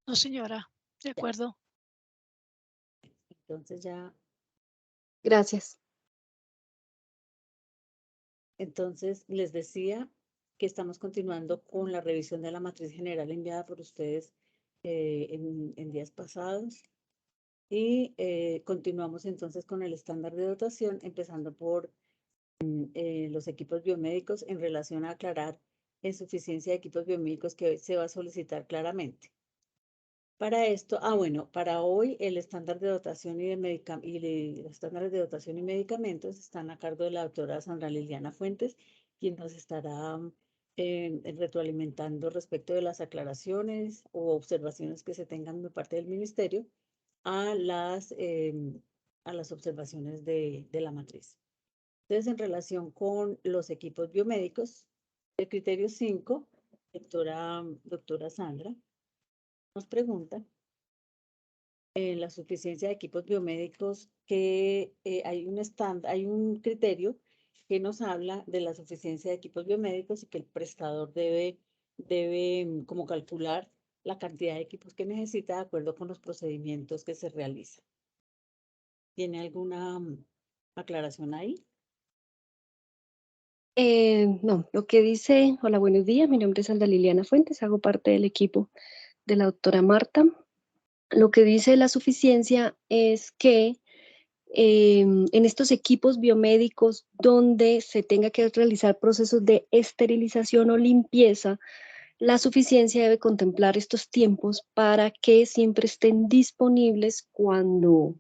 No, señora. De acuerdo. Entonces ya, Gracias. entonces les decía que estamos continuando con la revisión de la matriz general enviada por ustedes en días pasados. Y continuamos entonces con el estándar de dotación, empezando por los equipos biomédicos en relación a aclarar insuficiencia de equipos biomédicos que se va a solicitar claramente. Para esto, bueno, para hoy el estándar de dotación y los estándares de dotación y medicamentos están a cargo de la doctora Sandra Liliana Fuentes, quien nos estará retroalimentando respecto de las aclaraciones o observaciones que se tengan de parte del ministerio a las observaciones de la matriz. Entonces, en relación con los equipos biomédicos, el criterio 5, doctora Sandra, nos pregunta la suficiencia de equipos biomédicos que hay un criterio que nos habla de la suficiencia de equipos biomédicos y que el prestador debe como calcular la cantidad de equipos que necesita de acuerdo con los procedimientos que se realizan. ¿Tiene alguna aclaración ahí? No, lo que dice, hola, buenos días, mi nombre es Sandra Liliana Fuentes, hago parte del equipo de la doctora Marta. Lo que dice la suficiencia es que en estos equipos biomédicos donde se tenga que realizar procesos de esterilización o limpieza, la suficiencia debe contemplar estos tiempos para que siempre estén disponibles cuando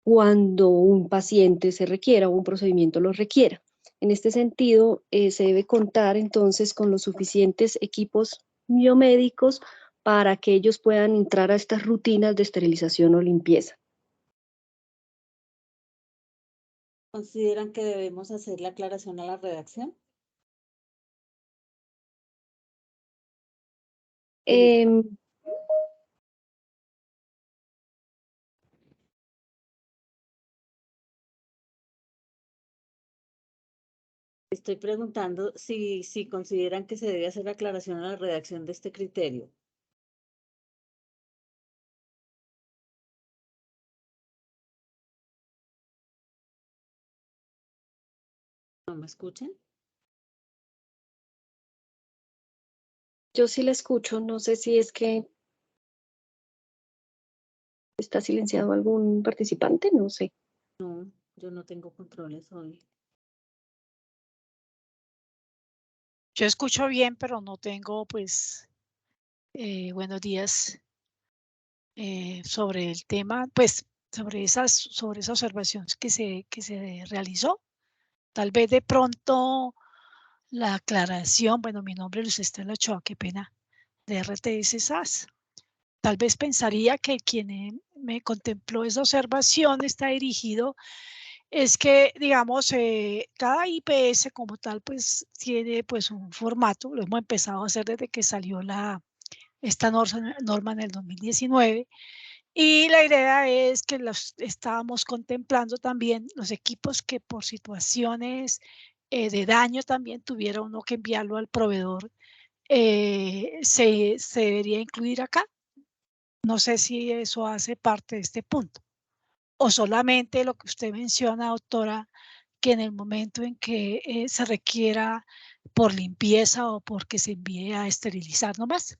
un paciente se requiera o un procedimiento lo requiera. En este sentido, se debe contar entonces con los suficientes equipos biomédicos para que ellos puedan entrar a estas rutinas de esterilización o limpieza. ¿Consideran que debemos hacer la aclaración a la redacción? Em, Estoy preguntando si consideran que se debe hacer aclaración a la redacción de este criterio. ¿No me escuchan? yo sí la escucho, no sé si es que está silenciado algún participante, no sé. No, yo no tengo controles hoy. Yo escucho bien, pero no tengo, pues, buenos días sobre el tema, pues, sobre esa observación que se realizó. Tal vez de pronto la aclaración, bueno, mi nombre es Luz Estela Ochoa, qué pena, de RTS SAS. Tal vez pensaría que quien me contempló esa observación está dirigido, es que, digamos, cada IPS como tal, pues, tiene pues un formato, lo hemos empezado a hacer desde que salió esta norma en el 2019, y la idea es que los estábamos contemplando también los equipos que por situaciones de daño también tuviera uno que enviarlo al proveedor, se debería incluir acá. No sé si eso hace parte de este punto o solamente lo que usted menciona, doctora, que en el momento en que se requiera por limpieza o porque se envíe a esterilizar nomás.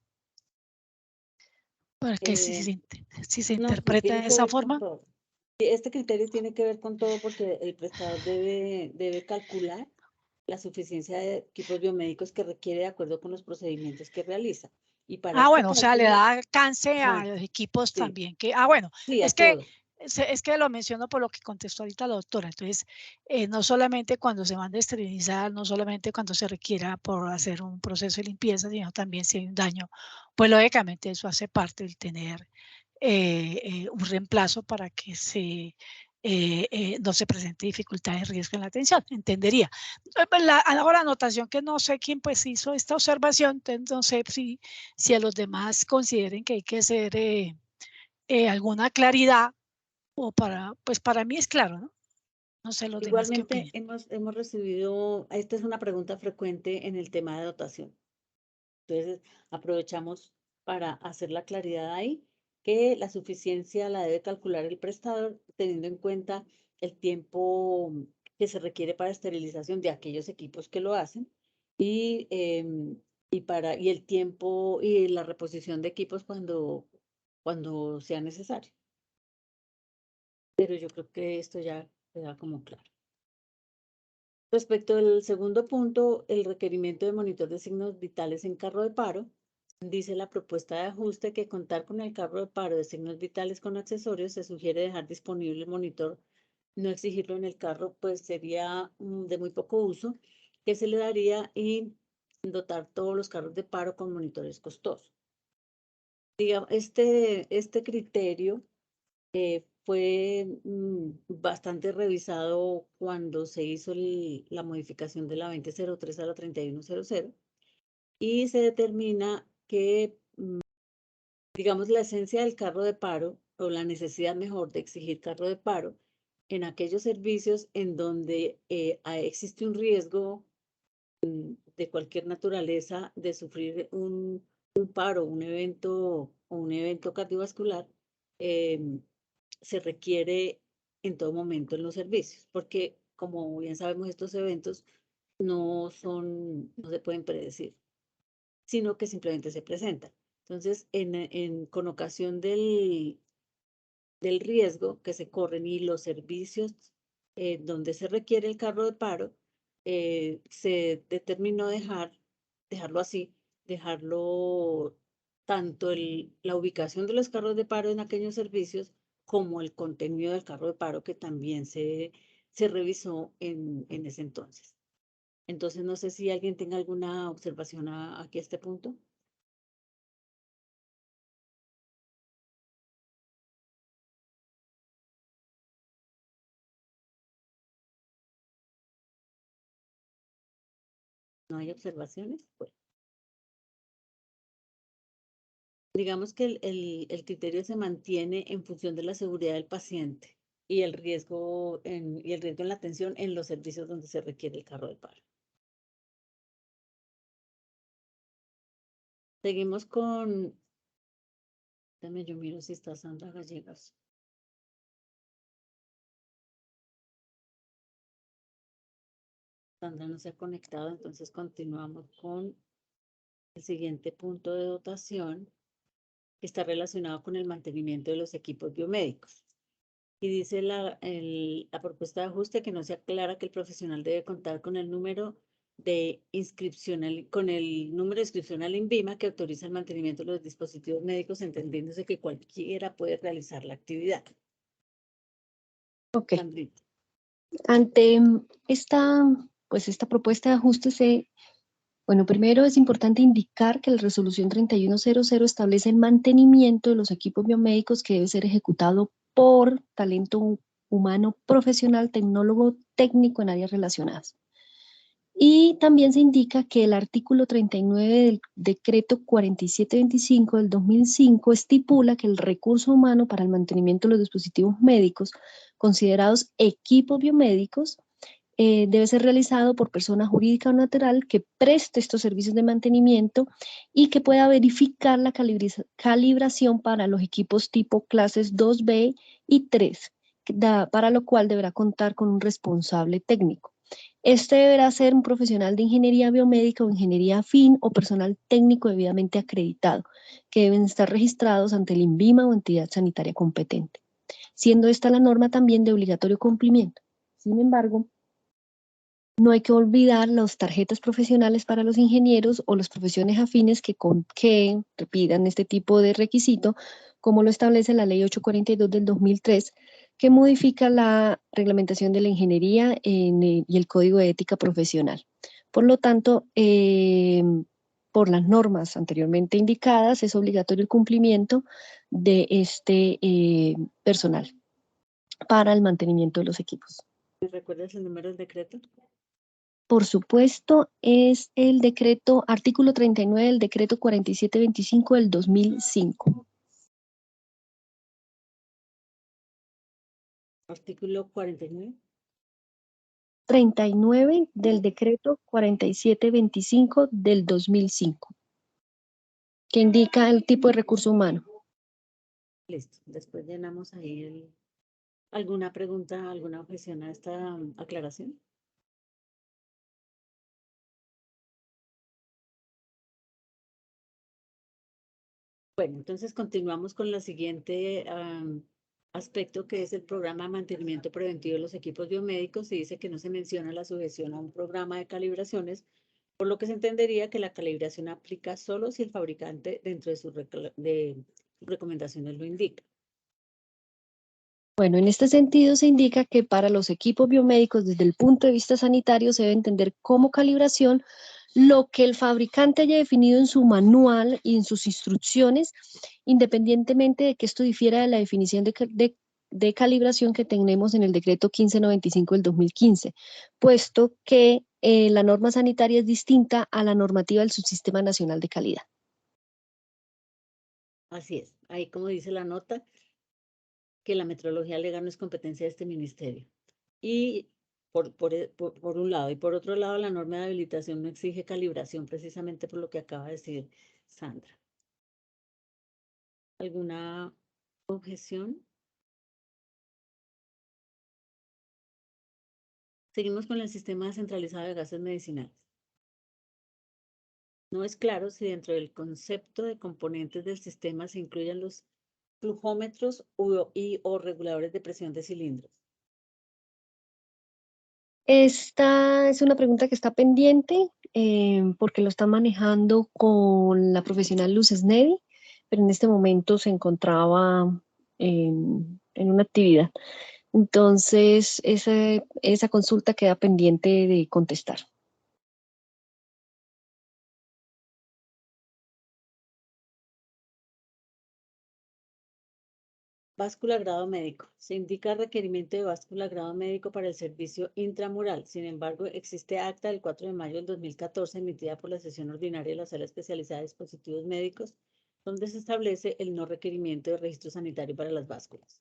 Porque si se No, sí, interpreta tiene de que esa ver con forma. todo. Sí, este criterio tiene que ver con todo porque el prestador debe calcular la suficiencia de equipos biomédicos que requiere de acuerdo con los procedimientos que realiza. Y para Ah, este bueno, o sea, le cálculo, da alcance a ajá, los equipos sí, también que, bueno, sí, a es que todo. lo menciono por lo que contestó ahorita la doctora. Entonces, no solamente cuando se manda a esterilizar, no solamente cuando se requiera por hacer un proceso de limpieza, sino también si hay un daño, pues lógicamente eso hace parte del tener un reemplazo para que no se presente dificultad y riesgo en la atención, entendería. Ahora, anotación que no sé quién pues hizo esta observación, entonces no sé si a los demás consideren que hay que hacer alguna claridad o pues para mí es claro, ¿no? No sé los demás qué Igualmente, opinan. hemos recibido, esta es una pregunta frecuente en el tema de dotación. Entonces, aprovechamos para hacer la claridad ahí, que la suficiencia la debe calcular el prestador teniendo en cuenta el tiempo que se requiere para esterilización de aquellos equipos que lo hacen y, y el tiempo y la reposición de equipos cuando sea necesario. Pero yo creo que esto ya queda como claro. Respecto al segundo punto, el requerimiento de monitor de signos vitales en carro de paro, dice la propuesta de ajuste que contar con el carro de paro de signos vitales con accesorios se sugiere dejar disponible el monitor, no exigirlo en el carro, pues sería de muy poco uso, que se le daría y dotar todos los carros de paro con monitores costosos. Digamos, este criterio fue bastante revisado cuando se hizo la modificación de la 2003 a la 3100 y se determina que, digamos, la esencia del carro de paro o la necesidad mejor de exigir carro de paro en aquellos servicios en donde existe un riesgo de cualquier naturaleza de sufrir un paro, un evento cardiovascular, se requiere en todo momento en los servicios, porque como bien sabemos, estos eventos no se pueden predecir, sino que simplemente se presentan. Entonces, con ocasión del riesgo que se corren y los servicios donde se requiere el carro de paro, se determinó dejarlo así, dejarlo tanto la ubicación de los carros de paro en aquellos servicios como el contenido del carro de paro que también se revisó en ese entonces. Entonces, no sé si alguien tenga alguna observación aquí a este punto. ¿No hay observaciones? Bueno. Digamos que el criterio se mantiene en función de la seguridad del paciente y el riesgo en la atención en los servicios donde se requiere el carro de paro. Seguimos con, déjame yo miro si está Sandra Gallegos. Sandra no se ha conectado, entonces continuamos con el siguiente punto de dotación que está relacionado con el mantenimiento de los equipos biomédicos. Y dice la propuesta de ajuste que no se aclara que el profesional debe contar con el número de inscripción al INVIMA que autoriza el mantenimiento de los dispositivos médicos, entendiéndose que cualquiera puede realizar la actividad. Ok. Sandrita. Ante esta propuesta de ajuste bueno, primero es importante indicar que la resolución 3100 establece el mantenimiento de los equipos biomédicos que debe ser ejecutado por talento humano profesional, tecnólogo, técnico en áreas relacionadas. Y también se indica que el artículo 39 del decreto 4725 del 2005 estipula que el recurso humano para el mantenimiento de los dispositivos médicos considerados equipos biomédicos debe ser realizado por persona jurídica o natural que preste estos servicios de mantenimiento y que pueda verificar la calibración para los equipos tipo clases 2B y 3, para lo cual deberá contar con un responsable técnico. Este deberá ser un profesional de ingeniería biomédica o ingeniería afín o personal técnico debidamente acreditado, que deben estar registrados ante el INVIMA o entidad sanitaria competente, siendo esta la norma también de obligatorio cumplimiento. Sin embargo, no hay que olvidar las tarjetas profesionales para los ingenieros o las profesiones afines que pidan este tipo de requisito, como lo establece la Ley 842 del 2003, que modifica la reglamentación de la ingeniería y el Código de Ética Profesional. Por lo tanto, por las normas anteriormente indicadas, es obligatorio el cumplimiento de este personal para el mantenimiento de los equipos. ¿Recuerdas el número del decreto? Por supuesto, es el decreto, artículo 39 del decreto 4725 del 2005. Artículo 49. 39 del decreto 4725 del 2005. que indica el tipo de recurso humano. Listo. Después llenamos ahí ¿alguna pregunta, alguna objeción a esta aclaración? Bueno, entonces continuamos con la siguiente aspecto, que es el programa de mantenimiento preventivo de los equipos biomédicos. Se dice que no se menciona la sujeción a un programa de calibraciones, por lo que se entendería que la calibración aplica solo si el fabricante dentro de sus recomendaciones lo indica. Bueno, en este sentido se indica que para los equipos biomédicos, desde el punto de vista sanitario, se debe entender como calibración lo que el fabricante haya definido en su manual y en sus instrucciones, independientemente de que esto difiera de la definición de calibración que tenemos en el decreto 1595 del 2015, puesto que la norma sanitaria es distinta a la normativa del Subsistema Nacional de Calidad. Así es. Ahí, como dice la nota, que la metrología legal no es competencia de este ministerio. Y por un lado, y por otro lado, la norma de habilitación no exige calibración, precisamente por lo que acaba de decir Sandra. ¿Alguna objeción? Seguimos con el sistema descentralizado de gases medicinales. No es claro si dentro del concepto de componentes del sistema se incluyen los flujómetros o reguladores de presión de cilindros. Esta es una pregunta que está pendiente porque lo está manejando con la profesional Luz Snedi, pero en este momento se encontraba en una actividad. Entonces, esa consulta queda pendiente de contestar. Báscula grado médico. Se indica requerimiento de báscula grado médico para el servicio intramural. Sin embargo, existe acta del 4 de mayo del 2014 emitida por la sesión ordinaria de la Sala Especializada de Dispositivos Médicos, donde se establece el no requerimiento de registro sanitario para las básculas.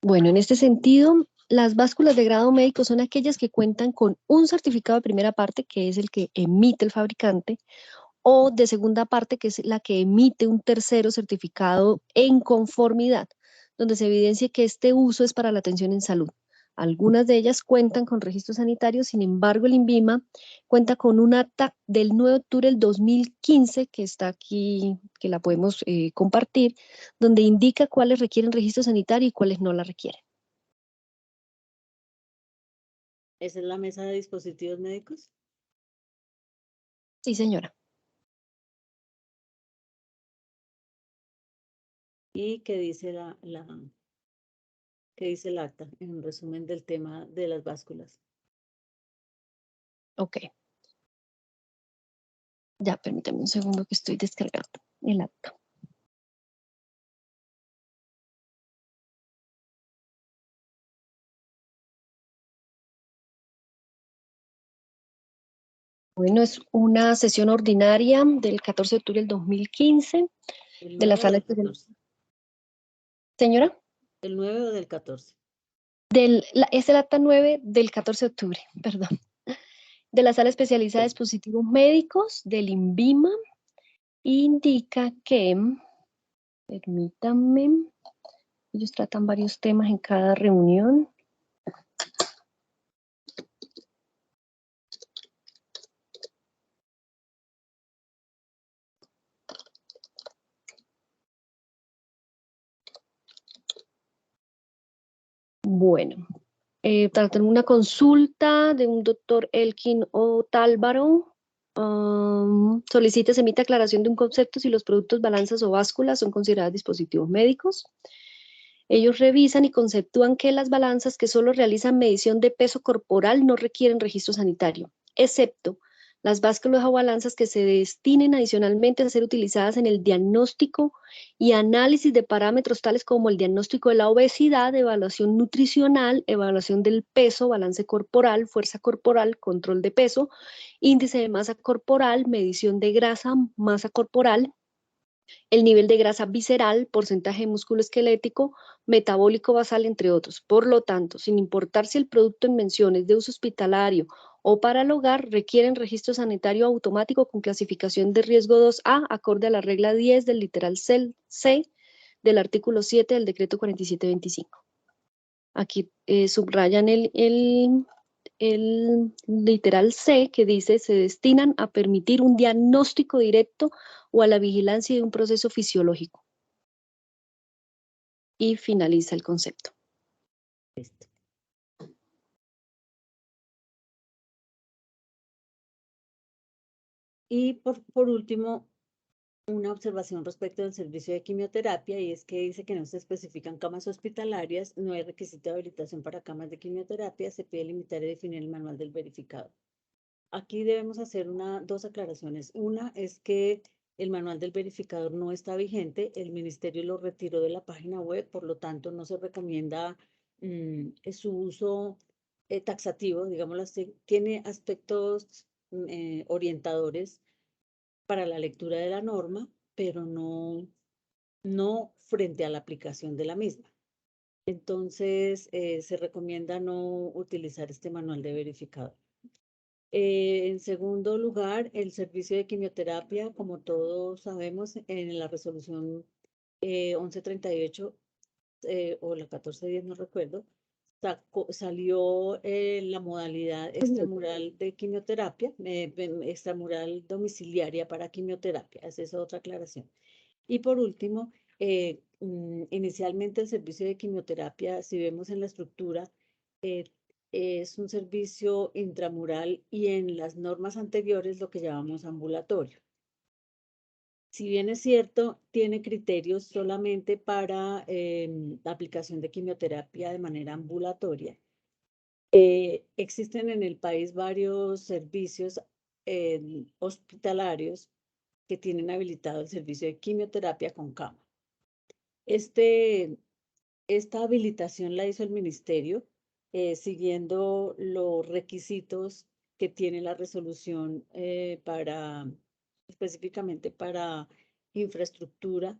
Bueno, en este sentido, las básculas de grado médico son aquellas que cuentan con un certificado de primera parte, que es el que emite el fabricante, o de segunda parte, que es la que emite un tercero certificado en conformidad, donde se evidencia que este uso es para la atención en salud. Algunas de ellas cuentan con registro sanitario, sin embargo, el INVIMA cuenta con un acta del 9 de octubre del 2015, que está aquí, que la podemos compartir, donde indica cuáles requieren registro sanitario y cuáles no la requieren. ¿Esa es la mesa de dispositivos médicos? Sí, señora. ¿Y qué dice qué dice el acta en resumen del tema de las básculas? Ok. Ya, permítame un segundo que estoy descargando el acta. Bueno, es una sesión ordinaria del 14 de octubre del 2015 de la Sala Especial. Señora. ¿El 9 o del 14? Es el acta 9 del 14 de octubre, perdón. De la Sala Especializada de Dispositivos Médicos del INVIMA. Indica que, permítanme, ellos tratan varios temas en cada reunión. Bueno, tratan una consulta de un doctor Elkin Otálvaro. Solicita se emite aclaración de un concepto si los productos, balanzas o básculas son considerados dispositivos médicos. Ellos revisan y conceptúan que las balanzas que solo realizan medición de peso corporal no requieren registro sanitario, excepto las básculas o balanzas que se destinen adicionalmente a ser utilizadas en el diagnóstico y análisis de parámetros tales como el diagnóstico de la obesidad, evaluación nutricional, evaluación del peso, balance corporal, fuerza corporal, control de peso, índice de masa corporal, medición de grasa, masa corporal, el nivel de grasa visceral, porcentaje de músculo esquelético, metabólico basal, entre otros. Por lo tanto, sin importar si el producto en mención es de uso hospitalario o para el hogar requieren registro sanitario automático con clasificación de riesgo 2A, acorde a la regla 10 del literal C del artículo 7 del decreto 4725. Aquí subrayan el literal C, que dice: se destinan a permitir un diagnóstico directo o a la vigilancia de un proceso fisiológico. Y finaliza el concepto. Listo. Y por último, una observación respecto del servicio de quimioterapia, y es que dice que no se especifican camas hospitalarias, no hay requisito de habilitación para camas de quimioterapia, se pide limitar y definir el manual del verificador. Aquí debemos hacer dos aclaraciones. Una es que el manual del verificador no está vigente, el ministerio lo retiró de la página web, por lo tanto no se recomienda su uso taxativo, digámoslo así. Tiene aspectos orientadores para la lectura de la norma, pero no frente a la aplicación de la misma. Entonces, se recomienda no utilizar este manual de verificador. En segundo lugar, el servicio de quimioterapia, como todos sabemos, en la resolución 1138 o la 1410, no recuerdo, salió la modalidad extramural de quimioterapia, extramural domiciliaria para quimioterapia. Esa es otra aclaración. Y por último, inicialmente el servicio de quimioterapia, si vemos en la estructura, es un servicio intramural y en las normas anteriores lo que llamamos ambulatorio. Si bien es cierto, tiene criterios solamente para la aplicación de quimioterapia de manera ambulatoria. Existen en el país varios servicios hospitalarios que tienen habilitado el servicio de quimioterapia con cama. Esta habilitación la hizo el ministerio siguiendo los requisitos que tiene la resolución específicamente para infraestructura.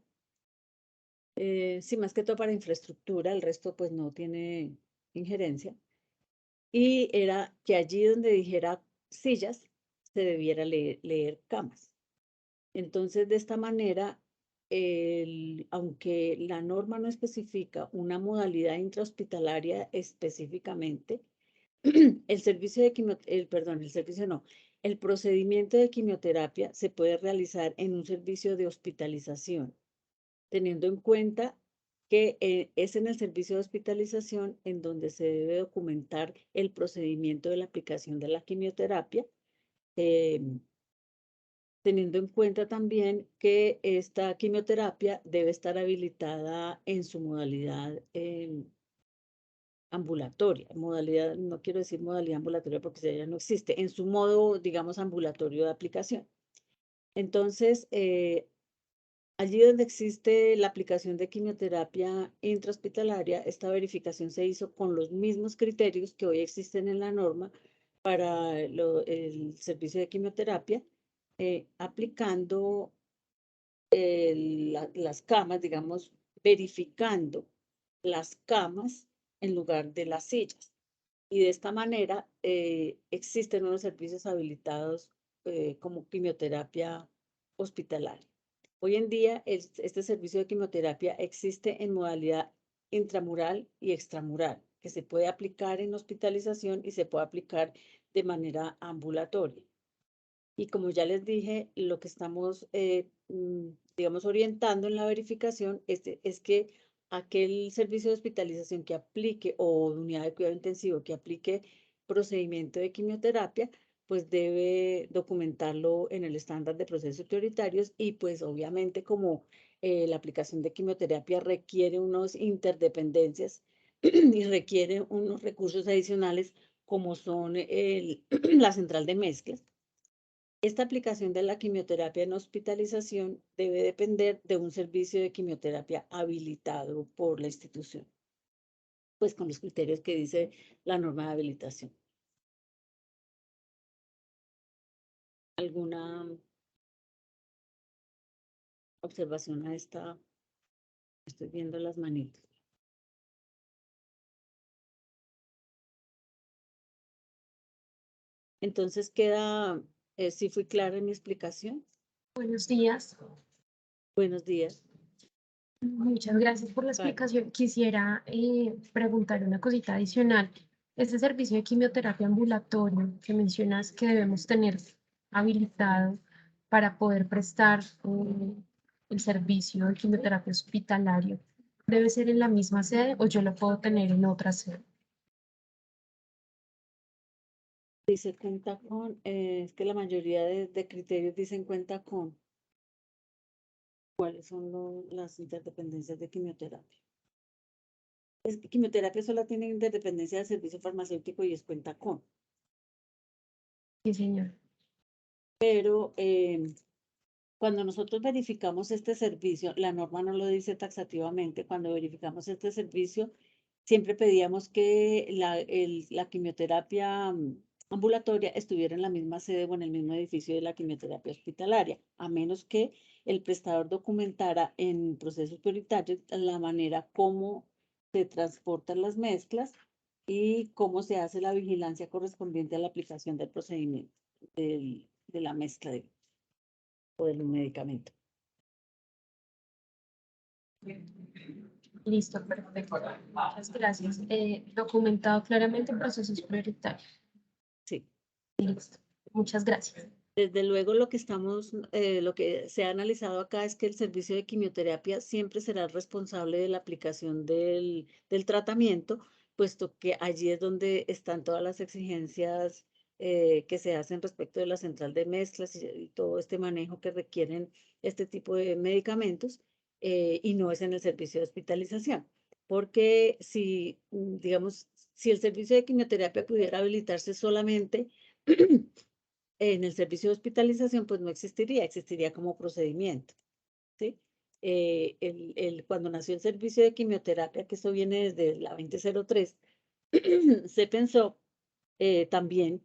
Sí, más que todo para infraestructura, el resto pues no tiene injerencia. Y era que allí donde dijera sillas, se debiera leer camas. Entonces, de esta manera, aunque la norma no especifica una modalidad intrahospitalaria específicamente, el procedimiento de quimioterapia se puede realizar en un servicio de hospitalización, teniendo en cuenta que es en el servicio de hospitalización en donde se debe documentar el procedimiento de la aplicación de la quimioterapia, teniendo en cuenta también que esta quimioterapia debe estar habilitada en su modalidad ambulatoria. Modalidad, no quiero decir modalidad ambulatoria porque ya no existe, en su modo, digamos, ambulatorio de aplicación. Entonces, allí donde existe la aplicación de quimioterapia intrahospitalaria, esta verificación se hizo con los mismos criterios que hoy existen en la norma para el servicio de quimioterapia, aplicando las camas, digamos, verificando las camas en lugar de las sillas. Y de esta manera existen unos servicios habilitados como quimioterapia hospitalaria. Hoy en día este servicio de quimioterapia existe en modalidad intramural y extramural, que se puede aplicar en hospitalización y se puede aplicar de manera ambulatoria. Y como ya les dije, lo que estamos, digamos, orientando en la verificación es que aquel servicio de hospitalización que aplique o unidad de cuidado intensivo que aplique procedimiento de quimioterapia, pues debe documentarlo en el estándar de procesos prioritarios y pues obviamente como la aplicación de quimioterapia requiere unas interdependencias y requiere unos recursos adicionales como son la central de mezclas. Esta aplicación de la quimioterapia en hospitalización debe depender de un servicio de quimioterapia habilitado por la institución, pues con los criterios que dice la norma de habilitación. ¿Alguna observación a esta? Estoy viendo las manitos. Entonces queda, ¿sí fui clara en mi explicación? Buenos días. Buenos días. Muchas gracias por la explicación. Quisiera preguntar una cosita adicional. Este servicio de quimioterapia ambulatorio que mencionas que debemos tener habilitado para poder prestar el servicio de quimioterapia hospitalario, ¿debe ser en la misma sede o yo lo puedo tener en otra sede? Dice cuenta con, es que la mayoría de criterios dicen cuenta con. ¿Cuáles son las interdependencias de quimioterapia? Es que quimioterapia solo tiene interdependencia del servicio farmacéutico y es cuenta con. Sí, señor. Pero cuando nosotros verificamos este servicio, la norma no lo dice taxativamente, cuando verificamos este servicio, siempre pedíamos que la quimioterapia ambulatoria estuviera en la misma sede o en el mismo edificio de la quimioterapia hospitalaria, a menos que el prestador documentara en procesos prioritarios la manera como se transportan las mezclas y cómo se hace la vigilancia correspondiente a la aplicación del procedimiento de la mezcla o del medicamento. Listo, perfecto. Muchas gracias. Documentado claramente en procesos prioritarios. Sí. Listo. Muchas gracias. Desde luego lo que se ha analizado acá es que el servicio de quimioterapia siempre será el responsable de la aplicación del tratamiento, puesto que allí es donde están todas las exigencias que se hacen respecto de la central de mezclas y todo este manejo que requieren este tipo de medicamentos, y no es en el servicio de hospitalización. Porque si, digamos, si el servicio de quimioterapia pudiera habilitarse solamente en el servicio de hospitalización, pues no existiría, existiría como procedimiento, ¿sí? Cuando nació el servicio de quimioterapia, que eso viene desde la 2003, se pensó también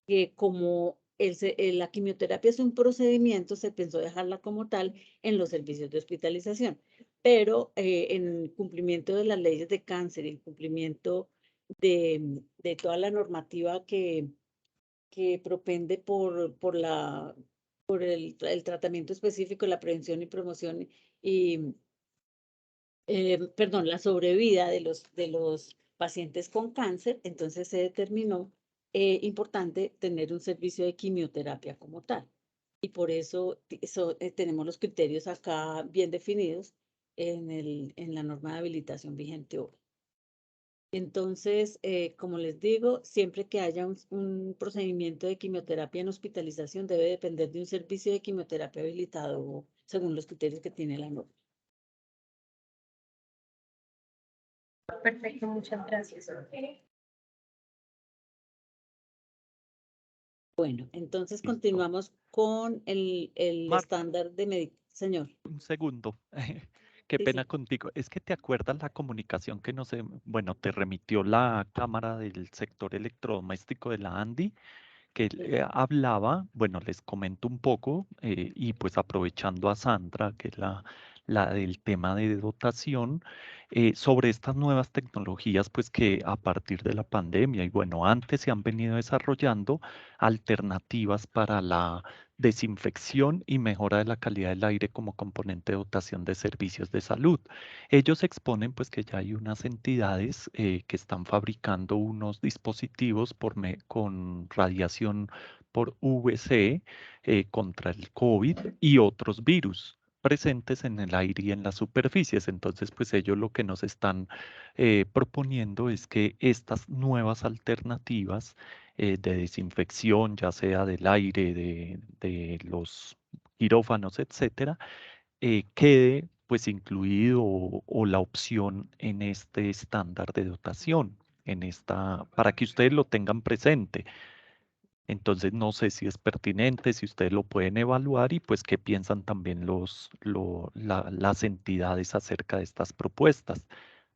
que como la quimioterapia es un procedimiento, se pensó dejarla como tal en los servicios de hospitalización, pero en cumplimiento de las leyes de cáncer y en cumplimiento de toda la normativa que propende por el tratamiento específico, la prevención y promoción y, perdón, la sobrevida de los pacientes con cáncer, entonces se determinó importante tener un servicio de quimioterapia como tal. Y por eso, tenemos los criterios acá bien definidos en la norma de habilitación vigente hoy. Entonces, como les digo, siempre que haya un procedimiento de quimioterapia en hospitalización debe depender de un servicio de quimioterapia habilitado según los criterios que tiene la norma. Perfecto, muchas gracias. Bueno, entonces Listo. continuamos con el estándar de medicina. Señor. Un segundo. Qué Sí, pena sí. contigo. Es que te acuerdas la comunicación que nos, bueno, te remitió la Cámara del Sector Electrodoméstico de la ANDI, que hablaba, bueno, les comento un poco, y pues aprovechando a Sandra, que es la del tema de dotación, sobre estas nuevas tecnologías, pues que a partir de la pandemia y bueno, antes se han venido desarrollando alternativas para la desinfección y mejora de la calidad del aire como componente de dotación de servicios de salud. Ellos exponen pues que ya hay unas entidades que están fabricando unos dispositivos con radiación por UVC contra el COVID y otros virus presentes en el aire y en las superficies. Entonces, pues ellos lo que nos están proponiendo es que estas nuevas alternativas de desinfección, ya sea del aire, de los quirófanos, etcétera, quede pues incluido o la opción en este estándar de dotación, para que ustedes lo tengan presente. Entonces no sé si es pertinente, si ustedes lo pueden evaluar y pues qué piensan también las entidades acerca de estas propuestas,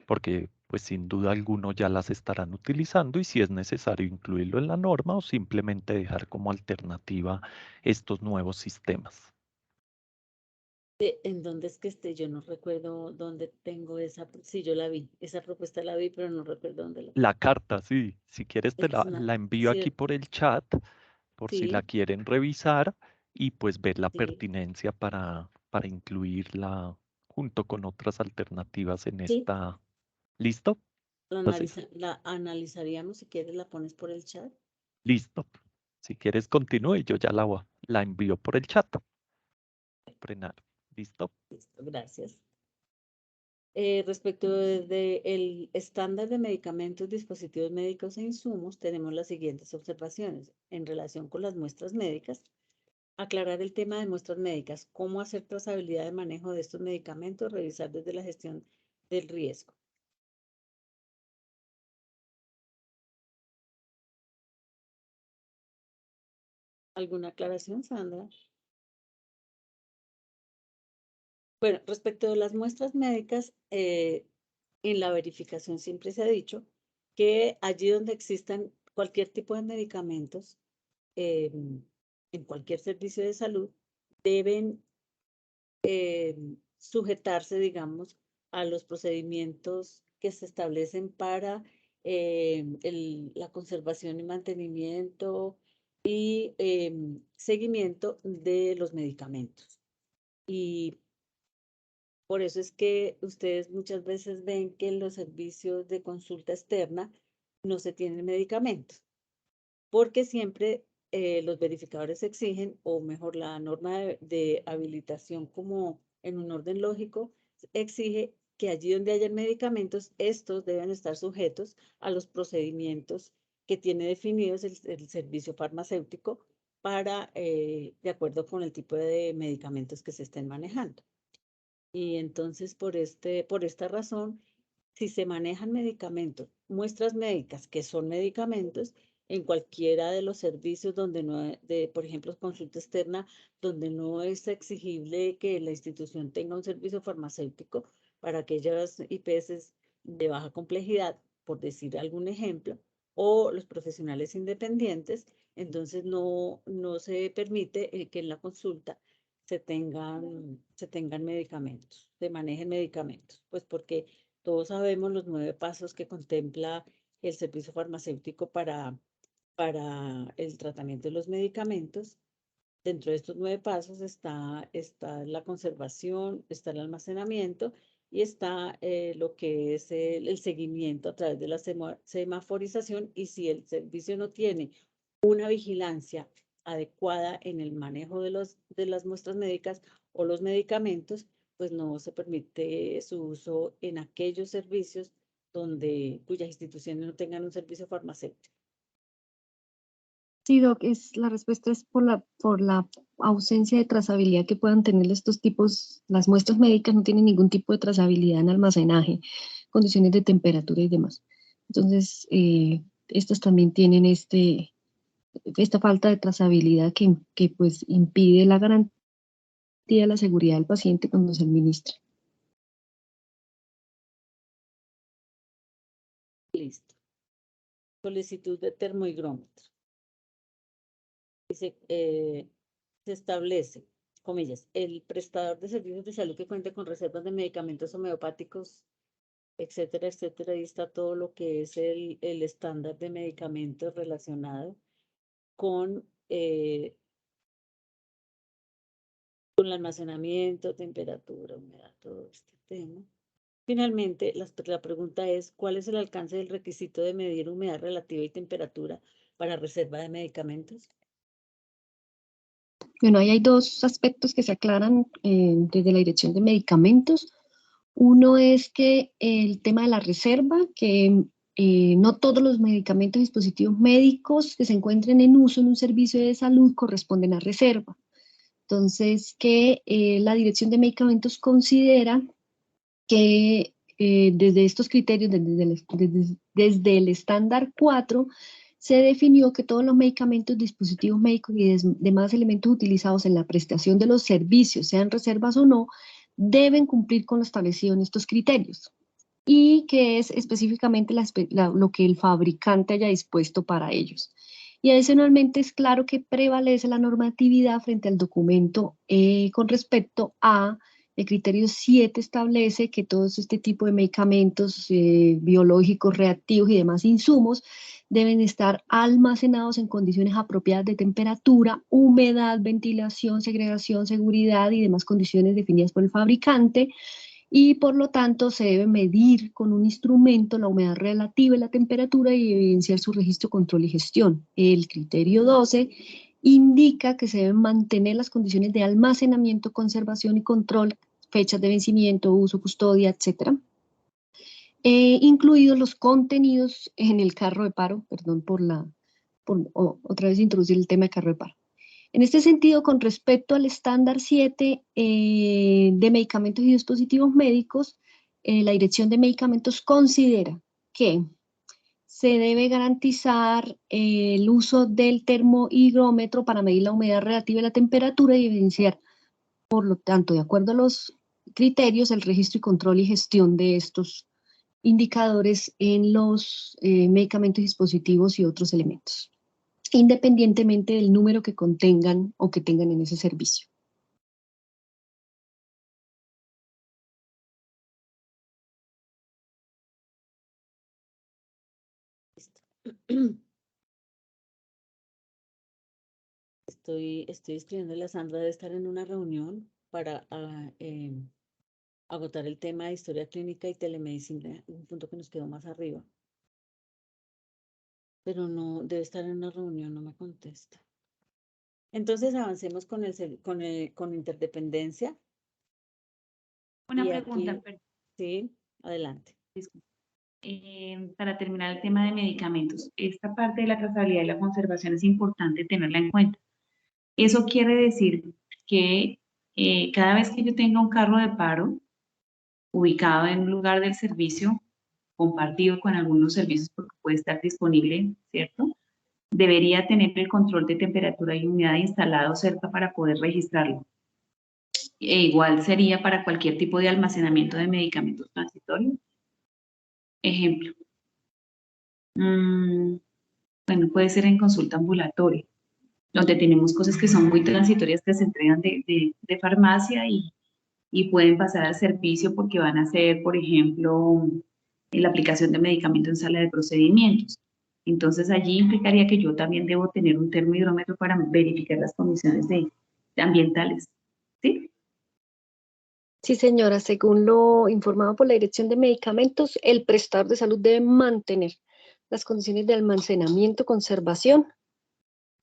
porque pues sin duda alguno ya las estarán utilizando y si es necesario incluirlo en la norma o simplemente dejar como alternativa estos nuevos sistemas. ¿En dónde es que esté? Yo no recuerdo dónde tengo esa. Sí, yo la vi. Esa propuesta la vi, pero no recuerdo dónde la. La carta, sí, si quieres Es que es la envío aquí sí, por el chat por si la Sí, quieren revisar y pues ver la sí. pertinencia para incluirla junto con otras alternativas en Sí, esta. ¿Listo? Entonces, la analizaríamos, si quieres la pones por el chat. listo. Si quieres continúe, yo ya la envío por el chat. Frenar. ¿Listo? Listo, gracias. Respecto del estándar de medicamentos, dispositivos médicos e insumos, tenemos las siguientes observaciones. En relación con las muestras médicas, aclarar el tema de muestras médicas, cómo hacer trazabilidad de manejo de estos medicamentos, revisar desde la gestión del riesgo. ¿Alguna aclaración, Sandra? Bueno, respecto de las muestras médicas, en la verificación siempre se ha dicho que allí donde existan cualquier tipo de medicamentos, en cualquier servicio de salud, deben sujetarse, digamos, a los procedimientos que se establecen para la conservación y mantenimiento y seguimiento de los medicamentos. Y por eso es que ustedes muchas veces ven que en los servicios de consulta externa no se tienen medicamentos, porque siempre los verificadores exigen, o mejor, la norma de habilitación como en un orden lógico, exige que allí donde hayan medicamentos, estos deben estar sujetos a los procedimientos que tiene definidos el servicio farmacéutico para, de acuerdo con el tipo de medicamentos que se estén manejando. Y entonces, por esta razón, si se manejan medicamentos, muestras médicas que son medicamentos, en cualquiera de los servicios donde no, por ejemplo, consulta externa, donde no es exigible que la institución tenga un servicio farmacéutico para aquellas IPS de baja complejidad, por decir algún ejemplo, o los profesionales independientes, entonces no se permite que en la consulta se tengan medicamentos, se manejen medicamentos, pues porque todos sabemos los 9 pasos que contempla el servicio farmacéutico para el tratamiento de los medicamentos. Dentro de estos 9 pasos está la conservación, está el almacenamiento y está lo que es el seguimiento a través de la semaforización. Y si el servicio no tiene una vigilancia adecuada en el manejo de las muestras médicas o los medicamentos, pues no se permite su uso en aquellos servicios cuyas instituciones no tengan un servicio farmacéutico. Sí, Doc, la respuesta es por la ausencia de trazabilidad que puedan tener estos tipos. Las muestras médicas no tienen ningún tipo de trazabilidad en almacenaje, condiciones de temperatura y demás. Entonces, estos también tienen esta falta de trazabilidad que pues impide la garantía de la seguridad del paciente cuando se administra. Listo. Solicitud de termohigrómetro. Dice, se establece, comillas, el prestador de servicios de salud que cuente con reservas de medicamentos homeopáticos, etcétera, etcétera. Ahí está todo lo que es el estándar de medicamentos relacionado con el almacenamiento, temperatura, humedad, todo este tema. Finalmente, la pregunta es, ¿cuál es el alcance del requisito de medir humedad relativa y temperatura para reserva de medicamentos? Bueno, ahí hay dos aspectos que se aclaran desde la Dirección de Medicamentos. Uno es que el tema de la reserva, que no todos los medicamentos y dispositivos médicos que se encuentren en uso en un servicio de salud corresponden a reserva. Entonces, que la Dirección de Medicamentos considera que desde estos criterios, desde el estándar 4, se definió que todos los medicamentos, dispositivos médicos y demás elementos utilizados en la prestación de los servicios, sean reservas o no, deben cumplir con lo establecido en estos criterios y que es específicamente lo que el fabricante haya dispuesto para ellos. Y adicionalmente es claro que prevalece la normatividad frente al documento con respecto a El criterio 7 establece que todos este tipo de medicamentos biológicos, reactivos y demás insumos deben estar almacenados en condiciones apropiadas de temperatura, humedad, ventilación, segregación, seguridad y demás condiciones definidas por el fabricante, y por lo tanto se debe medir con un instrumento la humedad relativa y la temperatura y evidenciar su registro, control y gestión. El criterio 12 indica que se deben mantener las condiciones de almacenamiento, conservación y control, fechas de vencimiento, uso, custodia, etc. Incluidos los contenidos en el carro de paro, perdón por otra vez introducir el tema de carro de paro. En este sentido, con respecto al estándar 7 de medicamentos y dispositivos médicos, la Dirección de Medicamentos considera que se debe garantizar el uso del termohigrómetro para medir la humedad relativa y la temperatura y evidenciar, por lo tanto, de acuerdo a los criterios, el registro y control y gestión de estos indicadores en los medicamentos, dispositivos y otros elementos, independientemente del número que contengan o que tengan en ese servicio. Estoy escribiendo a Sandra de estar en una reunión para agotar el tema de historia clínica y telemedicina, un punto que nos quedó más arriba. Pero no, debe estar en una reunión, no me contesta. Entonces avancemos con interdependencia. Una Y pregunta, aquí, sí, adelante. Para terminar el tema de medicamentos, esta parte de la trazabilidad y la conservación es importante tenerla en cuenta. Eso quiere decir que cada vez que yo tenga un carro de paro ubicado en un lugar del servicio, compartido con algunos servicios porque puede estar disponible, ¿cierto? Debería tener el control de temperatura y humedad instalado cerca para poder registrarlo. Igual sería para cualquier tipo de almacenamiento de medicamentos transitorios. Ejemplo, bueno, puede ser en consulta ambulatoria, donde tenemos cosas que son muy transitorias que se entregan de farmacia y pueden pasar al servicio porque van a hacer, por ejemplo, la aplicación de medicamento en sala de procedimientos. Entonces allí implicaría que yo también debo tener un termohidrómetro para verificar las condiciones ambientales. ¿Sí? Sí, señora, según lo informado por la Dirección de Medicamentos, el prestador de salud debe mantener las condiciones de almacenamiento, conservación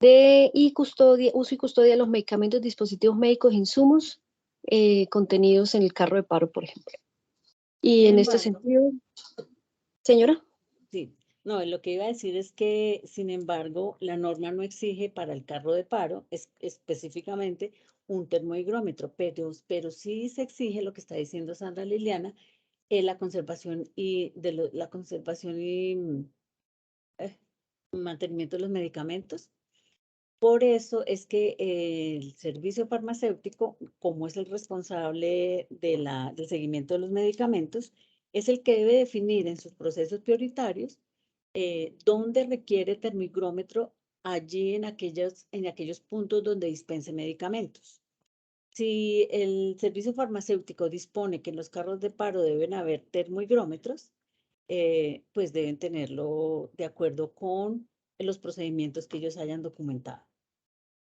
y custodia, uso y custodia de los medicamentos, dispositivos médicos e insumos contenidos en el carro de paro, por ejemplo. Y en este sentido, señora. Sí, no, lo que iba a decir es que, sin embargo, la norma no exige para el carro de paro específicamente un termohigrómetro, pero sí se exige lo que está diciendo Sandra Liliana, la conservación y mantenimiento de los medicamentos. Por eso es que el servicio farmacéutico, como es el responsable del seguimiento de los medicamentos, es el que debe definir en sus procesos prioritarios dónde requiere termohigrómetro allí en aquellos puntos donde dispense medicamentos. Si el servicio farmacéutico dispone que en los carros de paro deben haber termohigrómetros, pues deben tenerlo de acuerdo con los procedimientos que ellos hayan documentado.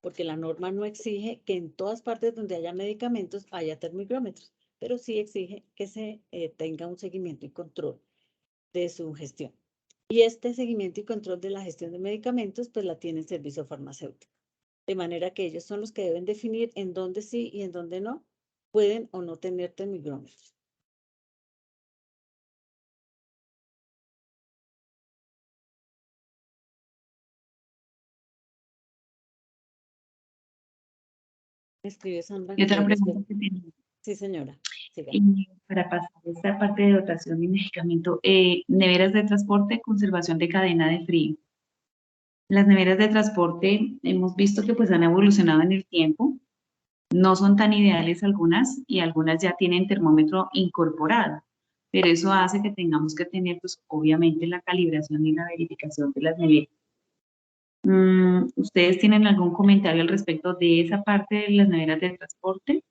Porque la norma no exige que en todas partes donde haya medicamentos haya termohigrómetros, pero sí exige que se tenga un seguimiento y control de su gestión. Y este seguimiento y control de la gestión de medicamentos, pues la tiene el servicio farmacéutico. De manera que ellos son los que deben definir en dónde sí y en dónde no pueden o no tener termohigrómetros. Escribe Sandra. Y otra pregunta que tenía. Sí, señora. Para pasar esta parte de dotación y medicamento, neveras de transporte, conservación de cadena de frío. Las neveras de transporte hemos visto que pues han evolucionado en el tiempo, no son tan ideales algunas y algunas ya tienen termómetro incorporado, pero eso hace que tengamos que tener pues obviamente la calibración y la verificación de las neveras. ¿Ustedes tienen algún comentario al respecto de esa parte de las neveras de transporte?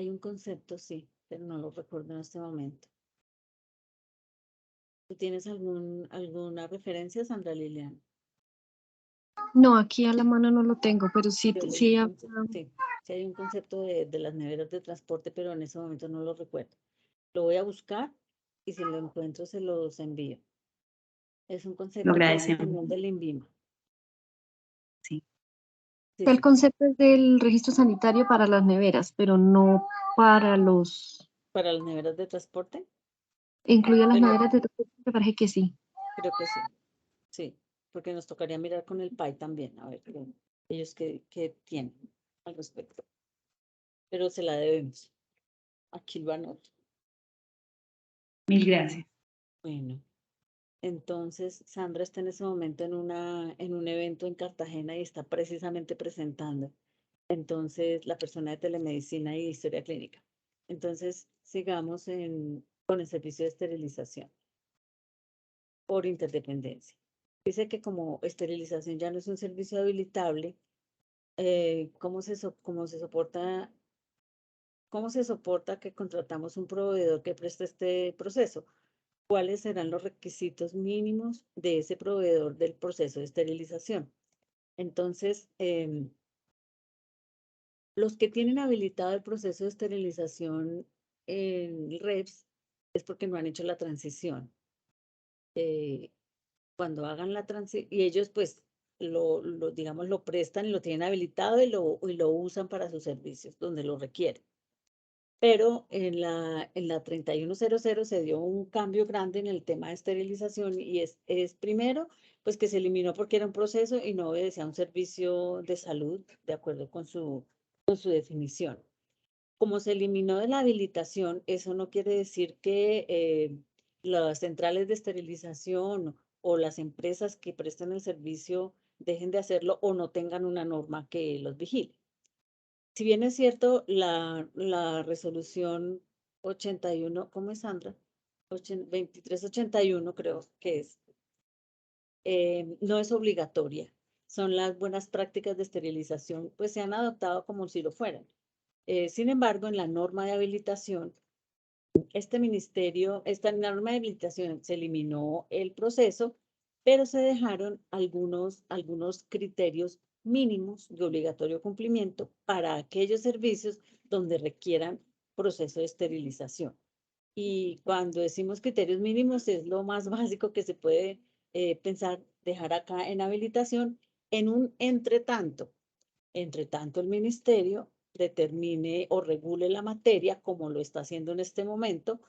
Hay un concepto, sí, pero no lo recuerdo en este momento. ¿Tú tienes alguna referencia, Sandra Liliana? No, aquí a la mano no lo tengo, pero sí, Yo leí sí, un sí, sí hay un concepto de las neveras de transporte, pero en ese momento no lo recuerdo. Lo voy a buscar y si lo encuentro se los envío. Es un Lo concepto que viene agradecemos. también del INVIMA. Sí. Sí, el sí. concepto es del registro sanitario para las neveras, pero no para los... ¿Para las neveras de transporte? ¿Incluye las Pero neveras de transporte? Me parece que sí. creo que sí, sí, porque nos tocaría mirar con el PAI también, a ver ellos qué tienen al respecto. Pero se la debemos. Aquí lo anoto. Mil gracias. Bueno, entonces Sandra está en ese momento en un evento en Cartagena y está precisamente presentando. Entonces, la persona de telemedicina y historia clínica. Entonces, sigamos con el servicio de esterilización por interdependencia. Dice que como esterilización ya no es un servicio habilitable, ¿cómo se soporta que contratamos un proveedor que preste este proceso? ¿Cuáles serán los requisitos mínimos de ese proveedor del proceso de esterilización? Entonces, los que tienen habilitado el proceso de esterilización en REPS es porque no han hecho la transición. Cuando hagan la transición, y ellos pues digamos, lo prestan y lo tienen habilitado y lo usan para sus servicios donde lo requieren. Pero en la 3100 se dio un cambio grande en el tema de esterilización y es primero, pues que se eliminó porque era un proceso y no obedecía a un servicio de salud de acuerdo con su definición. Como se eliminó de la habilitación, eso no quiere decir que las centrales de esterilización o las empresas que prestan el servicio dejen de hacerlo o no tengan una norma que los vigile. Si bien es cierto, la resolución 81, ¿cómo es, Sandra? 2381 creo que es, no es obligatoria. Son las buenas prácticas de esterilización, pues se han adoptado como si lo fueran. Sin embargo, en la norma de habilitación, esta norma de habilitación se eliminó el proceso, pero se dejaron algunos criterios mínimos de obligatorio cumplimiento para aquellos servicios donde requieran proceso de esterilización. Y cuando decimos criterios mínimos es lo más básico que se puede pensar, dejar acá en habilitación en un entretanto. Entre tanto, el ministerio determine o regule la materia como lo está haciendo en este momento.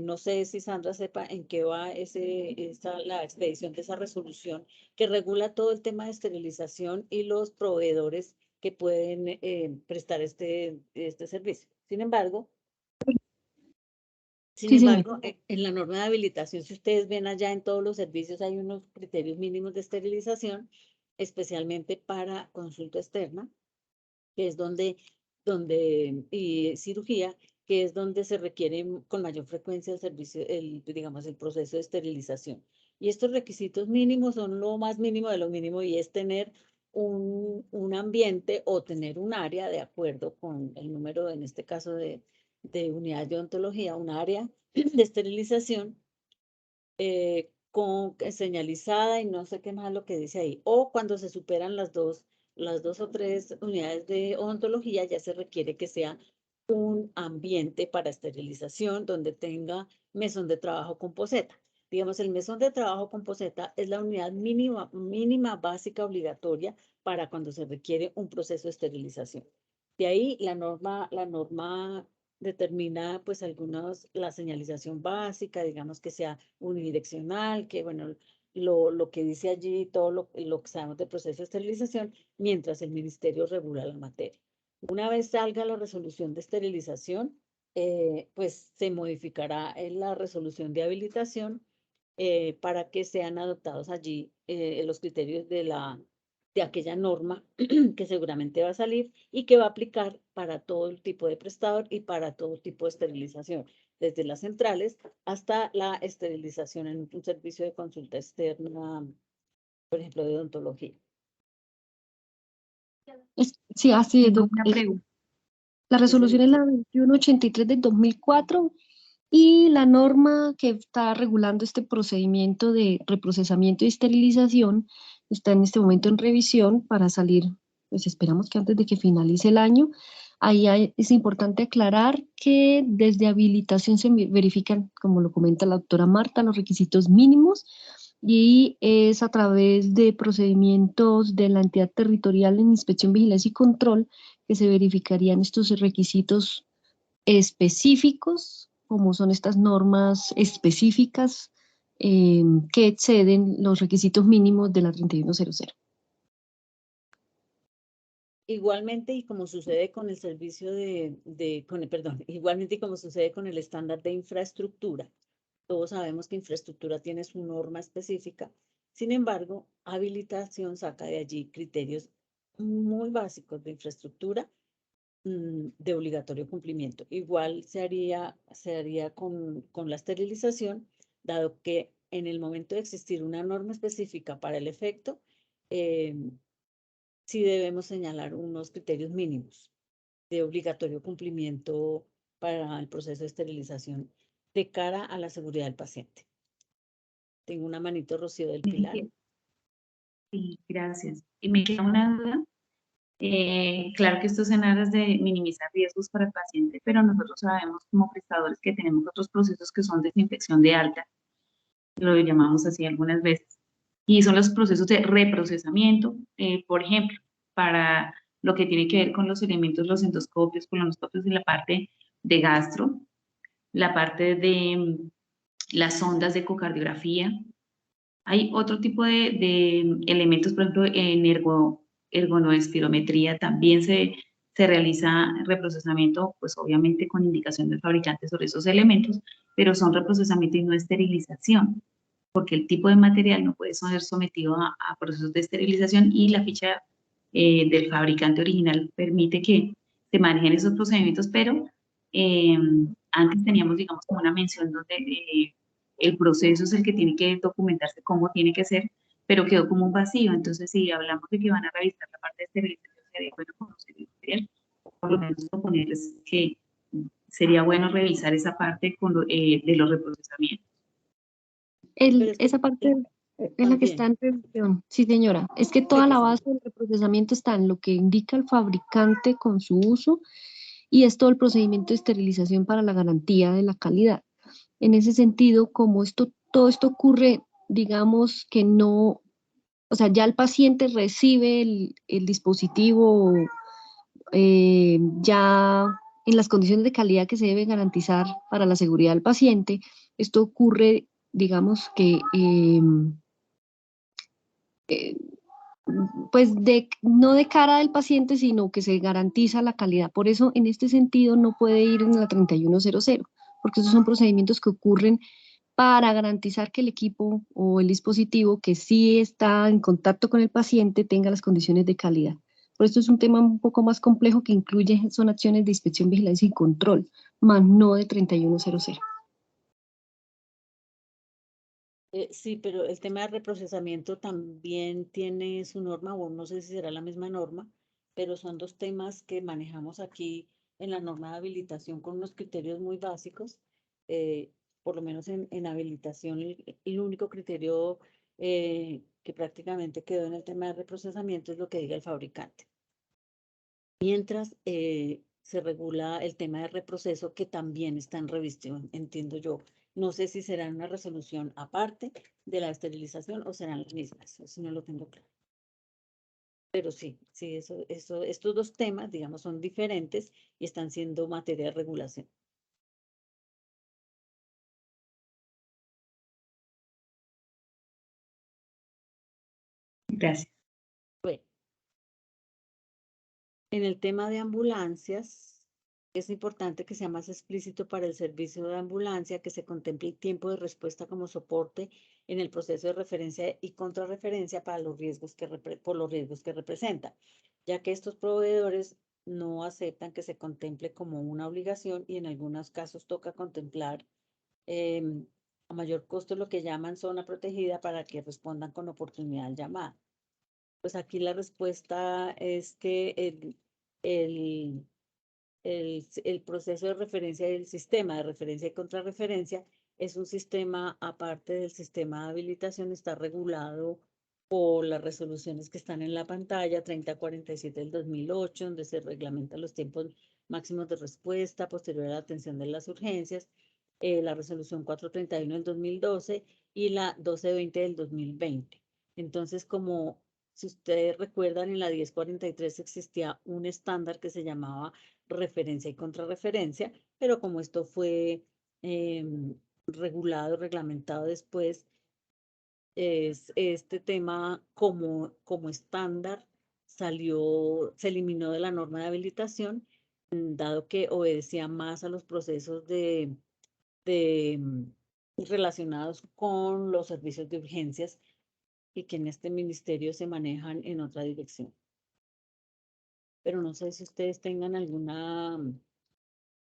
No sé si Sandra sepa en qué va la expedición de esa resolución que regula todo el tema de esterilización y los proveedores que pueden prestar este servicio. Sin embargo, Sí, señor. en la norma de habilitación, si ustedes ven allá en todos los servicios hay unos criterios mínimos de esterilización, especialmente para consulta externa, que es y cirugía, que es donde se requiere con mayor frecuencia el servicio, digamos, el proceso de esterilización. Y estos requisitos mínimos son lo más mínimo de lo mínimo y es tener un ambiente o tener un área de acuerdo con el número, en este caso, de unidades de odontología, un área de esterilización señalizada y no sé qué más lo que dice ahí. O cuando se superan las dos o tres unidades de odontología, ya se requiere que sea un ambiente para esterilización donde tenga mesón de trabajo con poseta. Digamos, el mesón de trabajo con poseta es la unidad mínima básica obligatoria para cuando se requiere un proceso de esterilización. De ahí la norma determina pues la señalización básica, digamos que sea unidireccional, que bueno, lo que dice allí, todo lo que sabemos del proceso de esterilización, mientras el ministerio regula la materia. Una vez salga la resolución de esterilización, pues se modificará en la resolución de habilitación para que sean adoptados allí los criterios de aquella norma que seguramente va a salir y que va a aplicar para todo el tipo de prestador y para todo tipo de esterilización, desde las centrales hasta la esterilización en un servicio de consulta externa, por ejemplo, de odontología. Sí, así es. Tengo una pregunta. La resolución es la 2183 del 2004 y la norma que está regulando este procedimiento de reprocesamiento y esterilización está en este momento en revisión para salir, pues esperamos que antes de que finalice el año. Es importante aclarar que desde habilitación se verifican, como lo comenta la doctora Marta, los requisitos mínimos y es a través de procedimientos de la entidad territorial en inspección, vigilancia y control que se verificarían estos requisitos específicos, como son estas normas específicas que exceden los requisitos mínimos de la 3100. Igualmente, y como sucede con el servicio igualmente y como sucede con el estándar de infraestructura, todos sabemos que infraestructura tiene su norma específica. Sin embargo, habilitación saca de allí criterios muy básicos de infraestructura de obligatorio cumplimiento. Igual se haría con la esterilización, dado que en el momento de existir una norma específica para el efecto, sí debemos señalar unos criterios mínimos de obligatorio cumplimiento para el proceso de esterilización de cara a la seguridad del paciente. Tengo una manito, Rocío del Pilar. Sí, gracias. Y me queda una duda. Claro que esto es en aras de minimizar riesgos para el paciente, pero nosotros sabemos como prestadores que tenemos otros procesos que son desinfección de alta, lo llamamos así algunas veces, y son los procesos de reprocesamiento, por ejemplo, para lo que tiene que ver con los elementos, los endoscopios, colonoscopios y la parte de gastro, la parte de las sondas de ecocardiografía. Hay otro tipo de elementos, por ejemplo, en ergonoespirometría también se realiza reprocesamiento, pues obviamente con indicación del fabricante sobre esos elementos, pero son reprocesamiento y no esterilización, porque el tipo de material no puede ser sometido a procesos de esterilización y la ficha del fabricante original permite que se manejen esos procedimientos, pero antes teníamos, digamos, como una mención donde el proceso es el que tiene que documentarse cómo tiene que ser, pero quedó como un vacío. Entonces, si hablamos de que van a revisar la parte de esterilización, sería bueno conocer el material, por lo menos proponerles que sería bueno revisar esa parte de los reprocesamientos. Esa parte es la que está en revisión. Sí, señora. Es que toda la base del reprocesamiento está en lo que indica el fabricante con su uso y es todo el procedimiento de esterilización para la garantía de la calidad. En ese sentido, como todo esto ocurre, digamos que no, o sea, ya el paciente recibe el dispositivo ya en las condiciones de calidad que se debe garantizar para la seguridad del paciente. Esto ocurre, digamos que, pues no de cara del paciente, sino que se garantiza la calidad. Por eso, en este sentido, no puede ir en la 3100, porque esos son procedimientos que ocurren para garantizar que el equipo o el dispositivo que sí está en contacto con el paciente tenga las condiciones de calidad. Por esto es un tema un poco más complejo que incluye, son acciones de inspección, vigilancia y control, más no de 3100. Sí, pero el tema de reprocesamiento también tiene su norma, o no sé si será la misma norma, pero son dos temas que manejamos aquí en la norma de habilitación con unos criterios muy básicos. Por lo menos en habilitación, el único criterio que prácticamente quedó en el tema de reprocesamiento es lo que diga el fabricante. Mientras se regula el tema de reproceso, que también está en revisión, entiendo yo. No sé si será una resolución aparte de la esterilización o serán las mismas, eso no lo tengo claro. Pero sí, estos dos temas, digamos, son diferentes y están siendo materia de regulación. Gracias. Bueno, en el tema de ambulancias, es importante que sea más explícito para el servicio de ambulancia, que se contemple el tiempo de respuesta como soporte en el proceso de referencia y contrarreferencia para los riesgos por los riesgos que representa, ya que estos proveedores no aceptan que se contemple como una obligación y en algunos casos toca contemplar a mayor costo lo que llaman zona protegida para que respondan con oportunidad al llamado. Pues aquí la respuesta es que el el proceso de referencia y el sistema de referencia y contrarreferencia es un sistema aparte del sistema de habilitación, está regulado por las resoluciones que están en la pantalla, 3047 del 2008, donde se reglamentan los tiempos máximos de respuesta posterior a la atención de las urgencias, la resolución 431 del 2012 y la 1220 del 2020. Entonces, como si ustedes recuerdan, en la 1043 existía un estándar que se llamaba referencia y contrarreferencia, pero como esto fue regulado, reglamentado después, este tema como estándar se eliminó de la norma de habilitación, dado que obedecía más a los procesos relacionados con los servicios de urgencias y que en este ministerio se manejan en otra dirección. Pero no sé si ustedes tengan alguna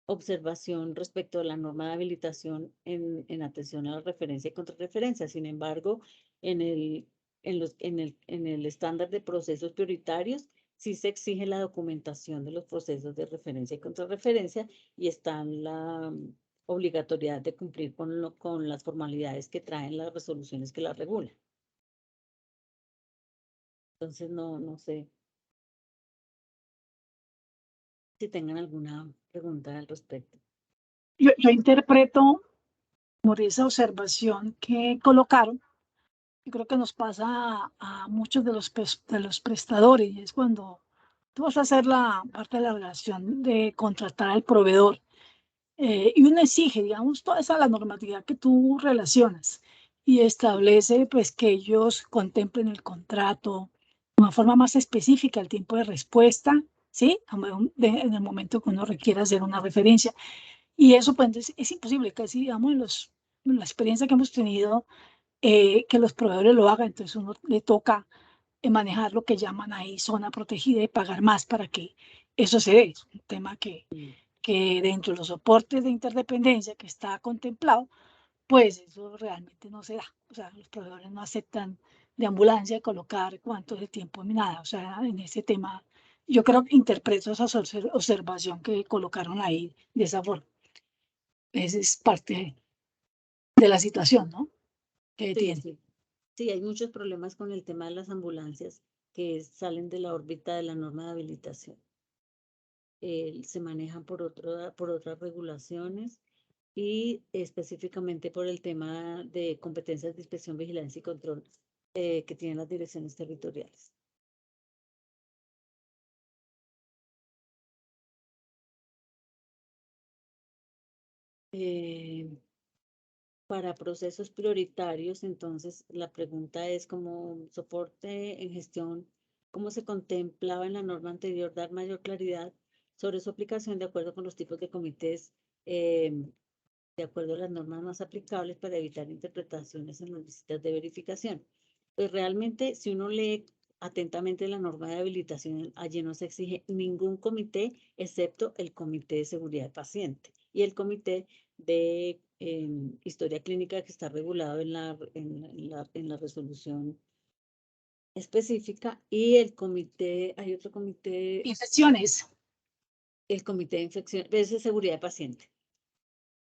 observación respecto a la norma de habilitación en atención a la referencia y contrarreferencia. Sin embargo, en el estándar de procesos prioritarios, sí se exige la documentación de los procesos de referencia y contrarreferencia y está en la obligatoriedad de cumplir con las formalidades que traen las resoluciones que las regulan. Entonces, no sé si tengan alguna pregunta al respecto. Yo interpreto por esa observación que colocaron, yo creo que nos pasa a muchos de los prestadores, y es cuando tú vas a hacer la parte de la relación de contratar al proveedor y uno exige, digamos, toda esa la normatividad que tú relacionas y establece pues que ellos contemplen el contrato de una forma más específica el tiempo de respuesta, ¿sí? En el momento que uno requiera hacer una referencia. Y eso pues es imposible, casi digamos en la experiencia que hemos tenido, que los proveedores lo hagan, entonces uno le toca manejar lo que llaman ahí zona protegida y pagar más para que eso se dé. Es un tema que dentro de los soportes de interdependencia que está contemplado, pues eso realmente no se da. O sea, los proveedores no aceptan de ambulancia colocar cuánto es el tiempo ni nada. O sea, en ese tema, yo creo que interpreto esa observación que colocaron ahí de esa forma. Esa es parte de la situación, ¿no? Que tiene. Sí. Sí, hay muchos problemas con el tema de las ambulancias que salen de la órbita de la norma de habilitación. Se manejan por otras regulaciones y específicamente por el tema de competencias de inspección, vigilancia y control que tienen las direcciones territoriales. Para procesos prioritarios, entonces la pregunta es como soporte en gestión, ¿cómo se contemplaba en la norma anterior dar mayor claridad sobre su aplicación de acuerdo con los tipos de comités, de acuerdo a las normas más aplicables para evitar interpretaciones en las visitas de verificación? Pues realmente, si uno lee atentamente la norma de habilitación, allí no se exige ningún comité excepto el Comité de Seguridad del Paciente y el Comité de Historia Clínica que está regulado en la resolución específica y el comité, hay otro comité. Infecciones. El Comité de Infección, ese es Seguridad del Paciente.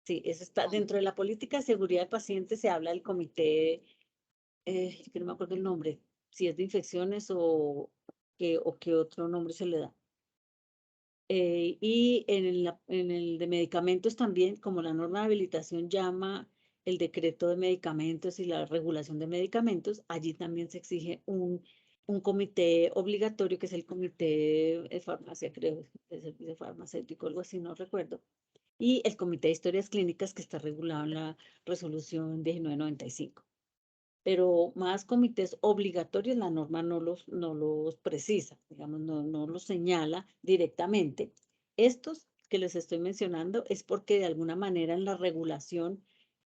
Sí, eso está dentro de la política de seguridad del paciente, se habla del comité, que no me acuerdo el nombre, si es de infecciones o qué otro nombre se le da. Y en el de medicamentos también, como la norma de habilitación llama el decreto de medicamentos y la regulación de medicamentos, allí también se exige un comité obligatorio, que es el comité de farmacia, creo, de servicio farmacéutico, algo así, no recuerdo, y el comité de historias clínicas que está regulado en la resolución 1995. Pero más comités obligatorios, la norma no los precisa, digamos, no los señala directamente. Estos que les estoy mencionando es porque de alguna manera en la regulación,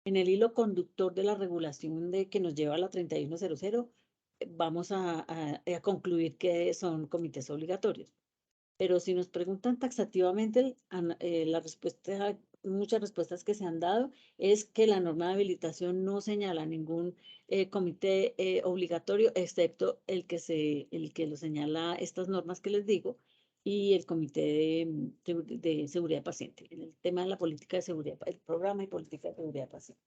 en el hilo conductor de la regulación que nos lleva a la 3100, vamos a concluir que son comités obligatorios. Pero si nos preguntan taxativamente, la respuesta, muchas respuestas que se han dado es que la norma de habilitación no señala ningún comité obligatorio, excepto el que lo señala estas normas que les digo, y el Comité de Seguridad de Paciente, en el tema de la política de seguridad, el programa y política de seguridad de paciente.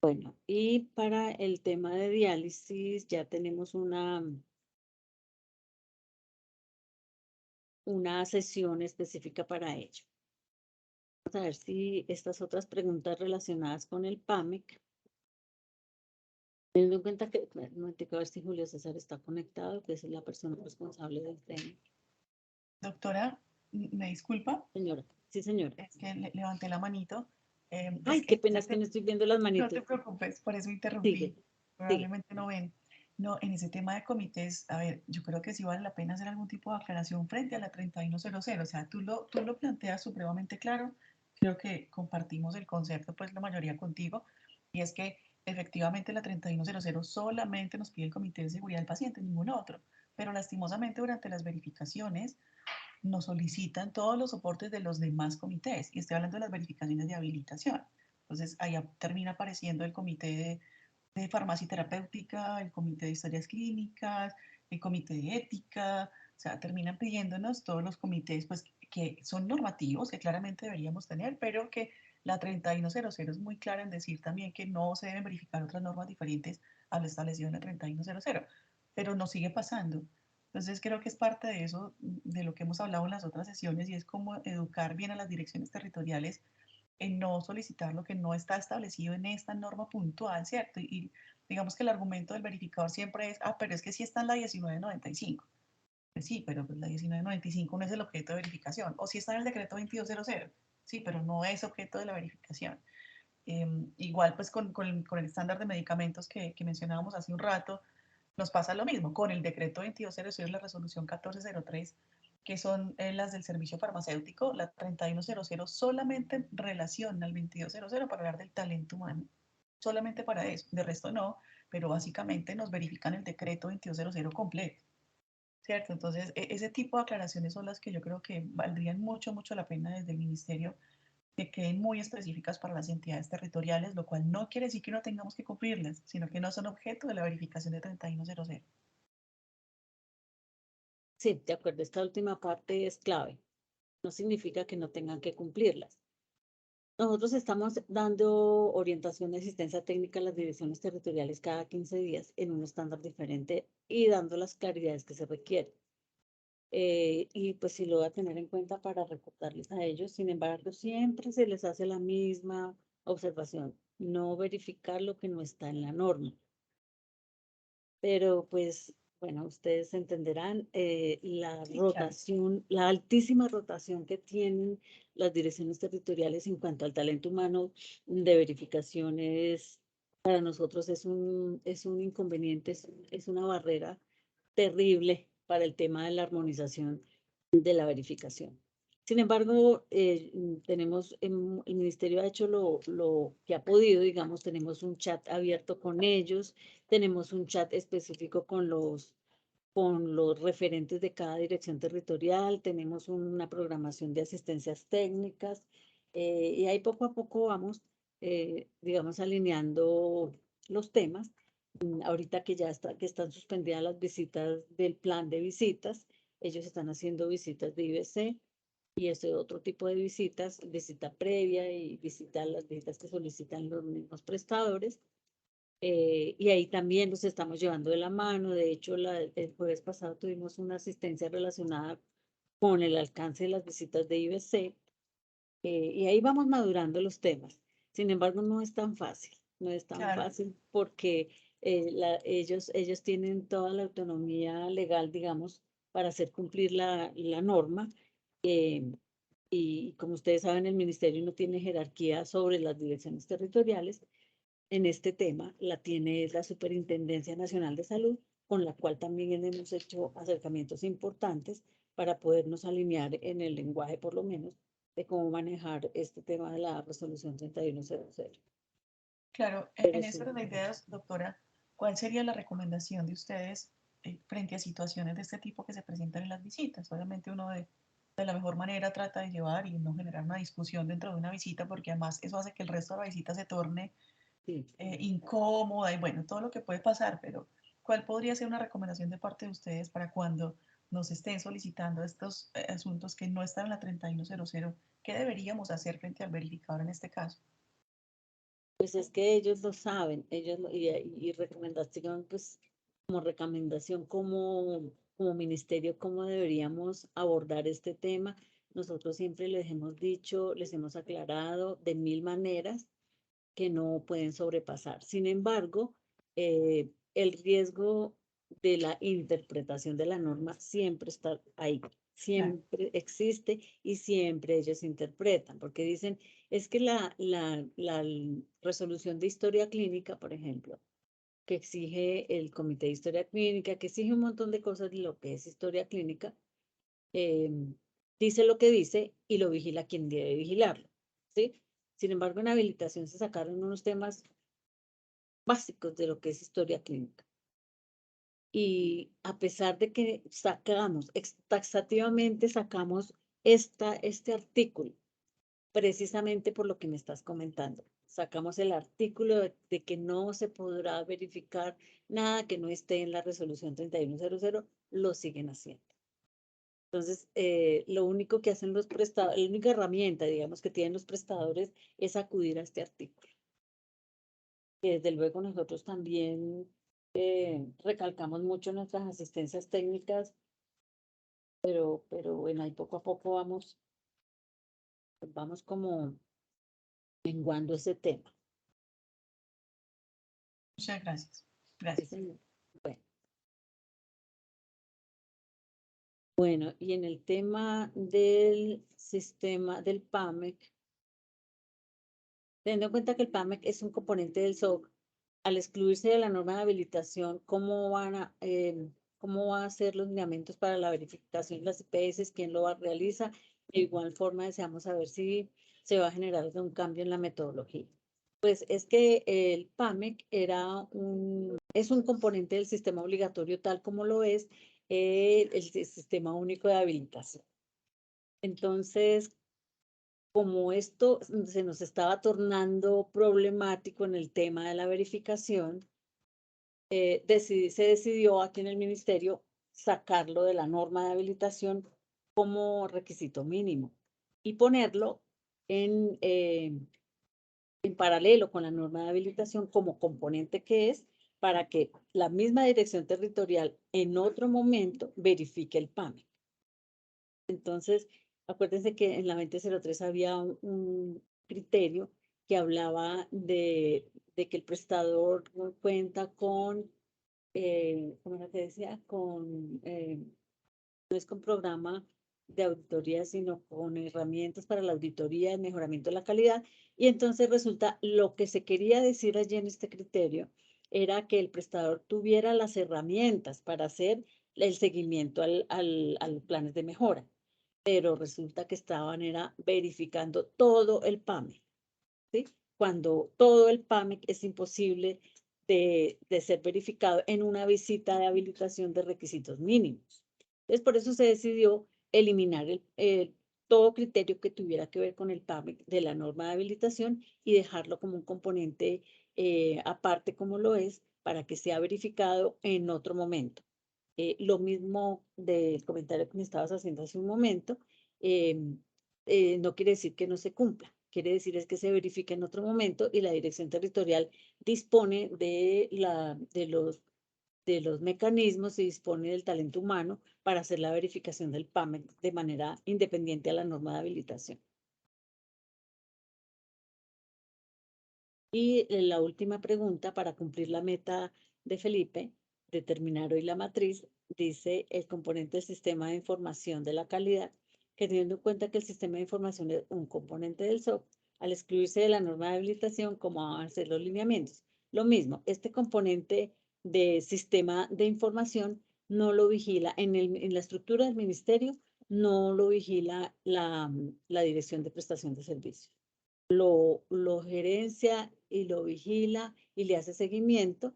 Bueno, y para el tema de diálisis ya tenemos una sesión específica para ello. Vamos a ver si estas otras preguntas relacionadas con el PAMIC. Teniendo en cuenta que, un momentico, a ver si Julio César está conectado, que es la persona responsable del tema. Doctora, me disculpa, Señora, sí señora. es que levanté la manito. Ay, qué pena, es que no estoy viendo las No manitos. te preocupes, por eso interrumpí. Sigue. Probablemente no ven. No, en ese tema de comités, a ver, yo creo que sí vale la pena hacer algún tipo de aclaración frente a la 3100. O sea, tú lo planteas supremamente claro. Creo que compartimos el concepto, pues la mayoría contigo, y es que efectivamente la 3100 solamente nos pide el Comité de Seguridad del Paciente, ningún otro. Pero lastimosamente durante las verificaciones nos solicitan todos los soportes de los demás comités, y estoy hablando de las verificaciones de habilitación. Entonces, ahí termina apareciendo el comité de farmacia y terapéutica, el comité de historias clínicas, el comité de ética, o sea, terminan pidiéndonos todos los comités, pues, que son normativos, que claramente deberíamos tener, pero que la 3100 es muy clara en decir también que no se deben verificar otras normas diferentes a lo establecido en la 3100, pero nos sigue pasando. Entonces creo que es parte de eso, de lo que hemos hablado en las otras sesiones, y es cómo educar bien a las direcciones territoriales en no solicitar lo que no está establecido en esta norma puntual, ¿cierto? Y digamos que el argumento del verificador siempre es, pero es que sí está en la 1995. Pues sí, pero pues la 1995 no es el objeto de verificación. O sí está en el decreto 2200, sí, pero no es objeto de la verificación. Igual pues con el estándar de medicamentos que mencionábamos hace un rato, nos pasa lo mismo. Con el decreto 2200 y la resolución 1403, que son las del servicio farmacéutico, la 3100 solamente relaciona al 2200 para hablar del talento humano, solamente para eso, de resto no, pero básicamente nos verifican el decreto 2200 completo, ¿cierto? Entonces, ese tipo de aclaraciones son las que yo creo que valdrían mucho, mucho la pena desde el ministerio, que queden muy específicas para las entidades territoriales, lo cual no quiere decir que no tengamos que cumplirlas, sino que no son objeto de la verificación de 3100. Sí, de acuerdo, esta última parte es clave. No significa que no tengan que cumplirlas. Nosotros estamos dando orientación de asistencia técnica a las direcciones territoriales cada 15 días en un estándar diferente y dando las claridades que se requieren. Y pues sí lo voy a tener en cuenta para recordarles a ellos. Sin embargo, siempre se les hace la misma observación, no verificar lo que no está en la norma. Pero pues, bueno, ustedes entenderán la Sí, claro. rotación, la altísima rotación que tienen las direcciones territoriales en cuanto al talento humano de verificaciones. Para nosotros es un inconveniente, es una barrera terrible para el tema de la armonización de la verificación. Sin embargo, tenemos, el ministerio ha hecho lo que ha podido, digamos, tenemos un chat abierto con ellos, tenemos un chat específico con los referentes de cada dirección territorial, tenemos una programación de asistencias técnicas, y ahí poco a poco vamos, digamos, alineando los temas. Ahorita que ya que están suspendidas las visitas del plan de visitas, ellos están haciendo visitas de IBC y este otro tipo de visitas, visita previa y las visitas que solicitan los mismos prestadores. Y ahí también los estamos llevando de la mano. De hecho, el jueves pasado tuvimos una asistencia relacionada con el alcance de las visitas de IBC, y ahí vamos madurando los temas. Sin embargo, no es tan fácil, no es tan Claro. fácil porque ellos tienen toda la autonomía legal, digamos, para hacer cumplir la norma. Y como ustedes saben, el ministerio no tiene jerarquía sobre las direcciones territoriales. En este tema la tiene la Superintendencia Nacional de Salud, con la cual también hemos hecho acercamientos importantes para podernos alinear en el lenguaje, por lo menos, de cómo manejar este tema de la resolución 3100. Claro, Pero en sí, eso de la idea, doctora, ¿cuál sería la recomendación de ustedes frente a situaciones de este tipo que se presentan en las visitas? Obviamente uno de la mejor manera trata de llevar y no generar una discusión dentro de una visita, porque además eso hace que el resto de la visita se torne sí. incómoda y bueno, todo lo que puede pasar, pero ¿cuál podría ser una recomendación de parte de ustedes para cuando nos estén solicitando estos asuntos que no están en la 3100? ¿Qué deberíamos hacer frente al verificador en este caso? Pues es que ellos lo saben, y recomendación, pues como recomendación como ministerio, cómo deberíamos abordar este tema. Nosotros siempre les hemos dicho, les hemos aclarado de 1000 maneras que no pueden sobrepasar. Sin embargo, el riesgo de la interpretación de la norma siempre está ahí, siempre existe y siempre ellos interpretan, porque dicen, es que la resolución de historia clínica, por ejemplo, que exige el Comité de Historia Clínica, que exige un montón de cosas de lo que es historia clínica, dice lo que dice y lo vigila quien debe vigilarlo, ¿sí? Sin embargo, en habilitación se sacaron unos temas básicos de lo que es historia clínica. Y a pesar de que taxativamente sacamos este artículo, precisamente por lo que me estás comentando. Sacamos el artículo de que no se podrá verificar nada que no esté en la resolución 3100, lo siguen haciendo. Entonces, lo único que hacen los prestadores, la única herramienta, digamos, que tienen los prestadores es acudir a este artículo. Que desde luego nosotros también recalcamos mucho nuestras asistencias técnicas, pero bueno, ahí poco a poco vamos como menguando ese tema. Muchas gracias. Sí, Gracias. señor. Bueno, y en el tema del sistema del PAMEC, teniendo en cuenta que el PAMEC es un componente del SOC, al excluirse de la norma de habilitación, ¿cómo van a ser los lineamientos para la verificación de las IPS? ¿Quién lo realiza? De igual forma, deseamos saber si se va a generar un cambio en la metodología. Pues es que el PAMEC es un componente del sistema obligatorio tal como lo es el Sistema Único de Habilitación. Entonces, como esto se nos estaba tornando problemático en el tema de la verificación, se decidió aquí en el ministerio sacarlo de la norma de habilitación como requisito mínimo y ponerlo en paralelo con la norma de habilitación como componente que es para que la misma dirección territorial en otro momento verifique el PAME. Entonces, acuérdense que en la 2003 había un criterio que hablaba de que el prestador no cuenta con, ¿cómo era que decía? No es con programa de auditoría, sino con herramientas para la auditoría, el mejoramiento de la calidad. Y entonces resulta, lo que se quería decir allí en este criterio era que el prestador tuviera las herramientas para hacer el seguimiento a los planes de mejora, pero resulta que estaban verificando todo el PAME, ¿sí? Cuando todo el PAME es imposible de ser verificado en una visita de habilitación de requisitos mínimos. Entonces, por eso se decidió eliminar todo criterio que tuviera que ver con el PAME de la norma de habilitación y dejarlo como un componente aparte como lo es para que sea verificado en otro momento. Lo mismo del comentario que me estabas haciendo hace un momento, no quiere decir que no se cumpla, quiere decir es que se verifique en otro momento y la dirección territorial dispone de los mecanismos y dispone del talento humano para hacer la verificación del PAMEC de manera independiente a la norma de habilitación. Y la última pregunta, para cumplir la meta de Felipe, determinar hoy la matriz, dice el componente del sistema de información de la calidad, que teniendo en cuenta que el sistema de información es un componente del SOC, al excluirse de la norma de habilitación, ¿cómo van a ser los lineamientos? Lo mismo, este componente de sistema de información no lo vigila, en la estructura del ministerio, no lo vigila la Dirección de Prestación de Servicios. Lo gerencia y lo vigila y le hace seguimiento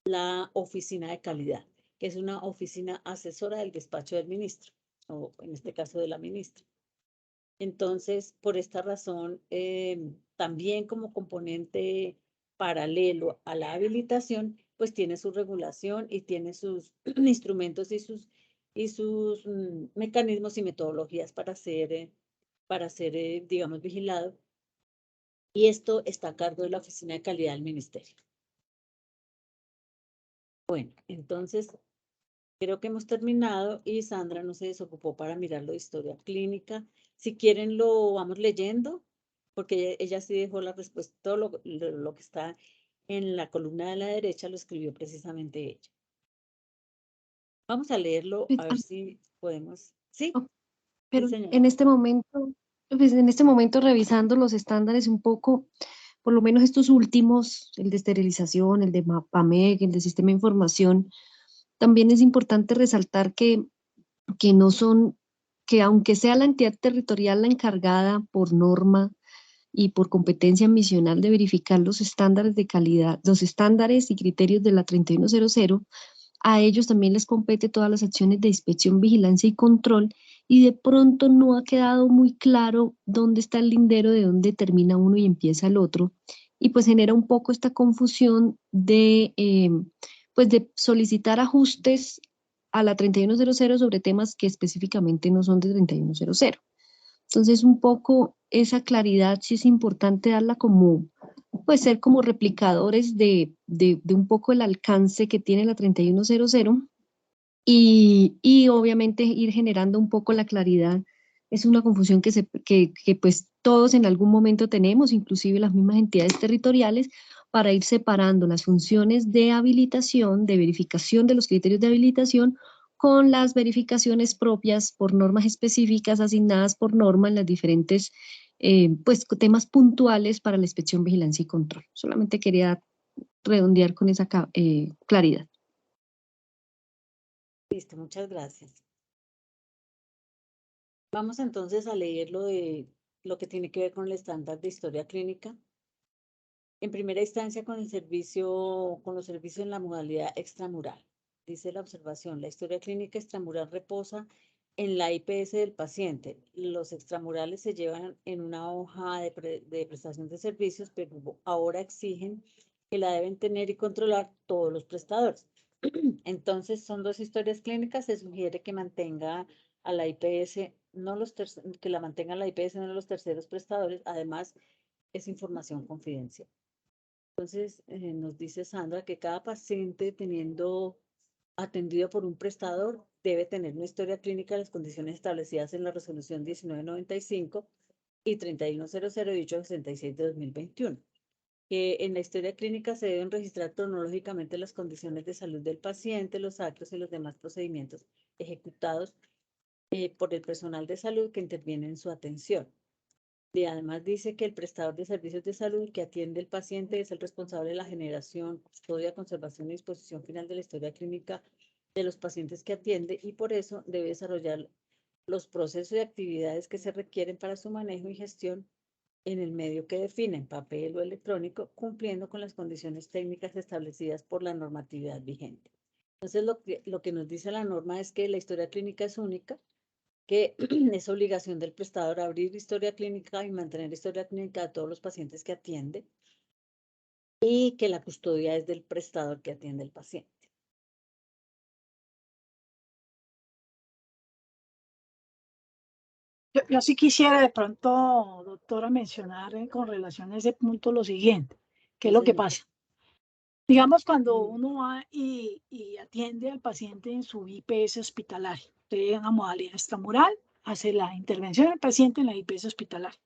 la oficina de calidad, que es una oficina asesora del despacho del ministro, o en este caso de la ministra. Entonces, por esta razón, también como componente paralelo a la habilitación, pues tiene su regulación y tiene sus instrumentos y sus mecanismos y metodologías para ser, digamos, vigilado. Y esto está a cargo de la Oficina de Calidad del Ministerio. Bueno, entonces creo que hemos terminado y Sandra no se desocupó para mirar lo de historia clínica. Si quieren lo vamos leyendo, porque ella sí dejó la respuesta, todo lo que está en la columna de la derecha lo escribió precisamente ella. Vamos a leerlo a ver si podemos. ¿Sí? Pero Sí, señora. en este momento, pues en este momento revisando los estándares un poco, por lo menos estos últimos, el de esterilización, el de PAMEC, el de sistema de información, también es importante resaltar que no son, que aunque sea la entidad territorial la encargada por norma y por competencia misional de verificar los estándares de calidad, los estándares y criterios de la 3100, a ellos también les compete todas las acciones de inspección, vigilancia y control, y de pronto no ha quedado muy claro dónde está el lindero de dónde termina uno y empieza el otro, y pues genera un poco esta confusión de, pues de solicitar ajustes a la 3100 sobre temas que específicamente no son de 3100. Entonces, un poco esa claridad sí es importante darla como, pues ser como replicadores de un poco el alcance que tiene la 3100 y obviamente ir generando un poco la claridad. Es una confusión que pues todos en algún momento tenemos, inclusive las mismas entidades territoriales, para ir separando las funciones de habilitación, de verificación de los criterios de habilitación, con las verificaciones propias por normas específicas asignadas por norma en las diferentes pues, temas puntuales para la inspección, vigilancia y control. Solamente quería redondear con esa claridad. Listo, muchas gracias. Vamos entonces a leer lo que tiene que ver con el estándar de historia clínica. En primera instancia, con los servicios en la modalidad extramural. Dice la observación, la historia clínica extramural reposa en la IPS del paciente. Los extramurales se llevan en una hoja de prestación de servicios, pero ahora exigen que la deben tener y controlar todos los prestadores. Entonces, son dos historias clínicas. Se sugiere que mantenga a la IPS, que la mantenga la IPS, no los terceros prestadores. Además, es información confidencial. Entonces, nos dice Sandra que cada paciente atendido por un prestador debe tener una historia clínica de las condiciones establecidas en la resolución 1995 y 3100 y 866 de 2021. Que en la historia clínica se deben registrar cronológicamente las condiciones de salud del paciente, los actos y los demás procedimientos ejecutados por el personal de salud que interviene en su atención. Y además dice que el prestador de servicios de salud que atiende al paciente es el responsable de la generación, custodia, conservación y disposición final de la historia clínica de los pacientes que atiende y por eso debe desarrollar los procesos y actividades que se requieren para su manejo y gestión en el medio que definen, papel o electrónico, cumpliendo con las condiciones técnicas establecidas por la normatividad vigente. Entonces, lo que nos dice la norma es que la historia clínica es única, que es obligación del prestador abrir historia clínica y mantener historia clínica de todos los pacientes que atiende y que la custodia es del prestador que atiende al paciente. Yo sí quisiera de pronto, doctora, mencionar con relación a ese punto lo siguiente, que es lo que pasa. Digamos, cuando uno va y atiende al paciente en su IPS hospitalaria, de una modalidad extramural, hace la intervención del paciente en la IPS hospitalaria.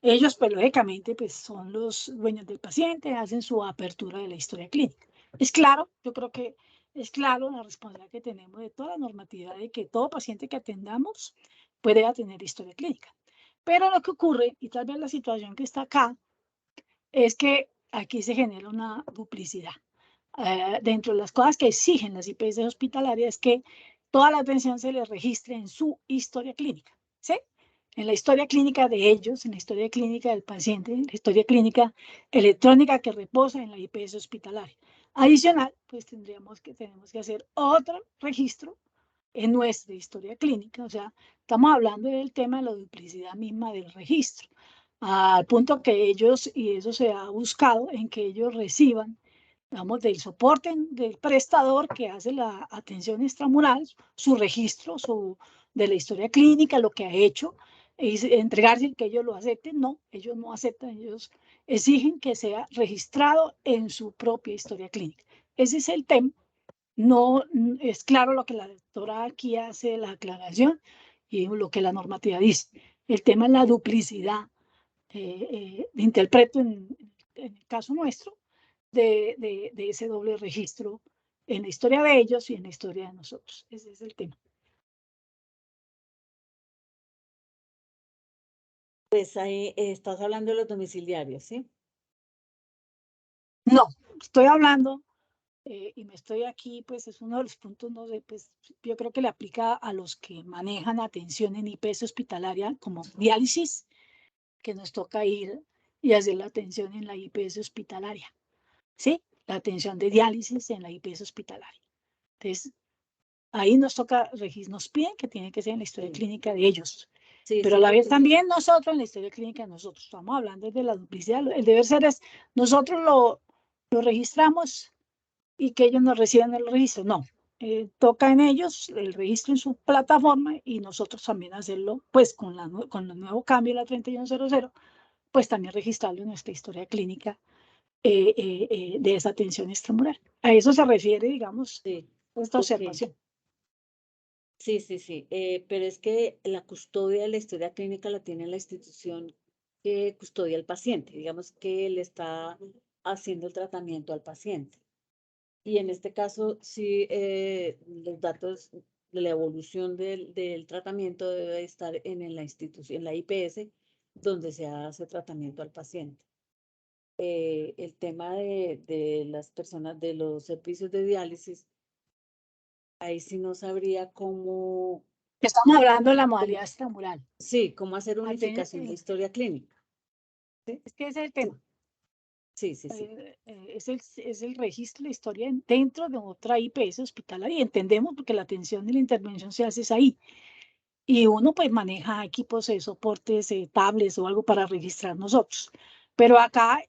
Ellos, pues, lógicamente, pues, son los dueños del paciente, hacen su apertura de la historia clínica. Es claro, yo creo que es claro la responsabilidad que tenemos de toda la normatividad de que todo paciente que atendamos puede tener historia clínica. Pero lo que ocurre, y tal vez la situación que está acá, es que aquí se genera una duplicidad. Dentro de las cosas que exigen las IPS hospitalarias es que toda la atención se les registre en su historia clínica, ¿sí? En la historia clínica de ellos, en la historia clínica del paciente, en la historia clínica electrónica que reposa en la IPS hospitalaria. Adicional, pues tenemos que hacer otro registro en nuestra historia clínica, o sea, estamos hablando del tema de la duplicidad misma del registro, al punto que ellos, y eso se ha buscado, en que ellos reciban digamos, del soporte del prestador que hace la atención extramural, su registro de la historia clínica, lo que ha hecho, entregarse que ellos lo acepten. No, ellos no aceptan, ellos exigen que sea registrado en su propia historia clínica. Ese es el tema. No es claro lo que la doctora aquí hace la aclaración y lo que la normativa dice. El tema es la duplicidad. Interpreto en el caso nuestro de ese doble registro en la historia de ellos y en la historia de nosotros. Ese es el tema. Pues ahí estás hablando de los domiciliarios, ¿sí? No, estoy hablando y me estoy aquí, pues es uno de los puntos, no sé, pues yo creo que le aplica a los que manejan atención en IPS hospitalaria como diálisis, que nos toca ir y hacer la atención en la IPS hospitalaria, ¿sí? La atención de diálisis en la IPS hospitalaria. Entonces, ahí nos toca, nos piden que tiene que ser en la historia clínica de ellos. Sí, Pero sí, a la vez porque también nosotros en la historia clínica de nosotros. Estamos hablando de la duplicidad. El deber ser es, nosotros lo registramos y que ellos nos reciban el registro. No, toca en ellos el registro en su plataforma y nosotros también hacerlo, pues con el nuevo cambio, la 3100, pues también registrarlo en nuestra historia clínica de esa atención extramural. A eso se refiere, digamos, sí, esta ok. observación. Sí, sí, sí, pero es que la custodia de la historia clínica la tiene la institución que custodia al paciente, digamos que le está haciendo el tratamiento al paciente. Y en este caso, sí, los datos de la evolución del tratamiento debe estar en la institución, en la IPS, donde se hace tratamiento al paciente. El tema de las personas, de los servicios de diálisis, ahí sí no sabría cómo, Estamos hablando de la cómo modalidad extramural. sí, cómo hacer unificación de historia clínica. Es que ese es el tema. Sí, sí, sí. Es el registro de la historia dentro de otra IPS hospitalaria. Y entendemos porque la atención y la intervención se hace ahí. Y uno pues maneja equipos de soportes, tablets o algo para registrar nosotros. Pero acá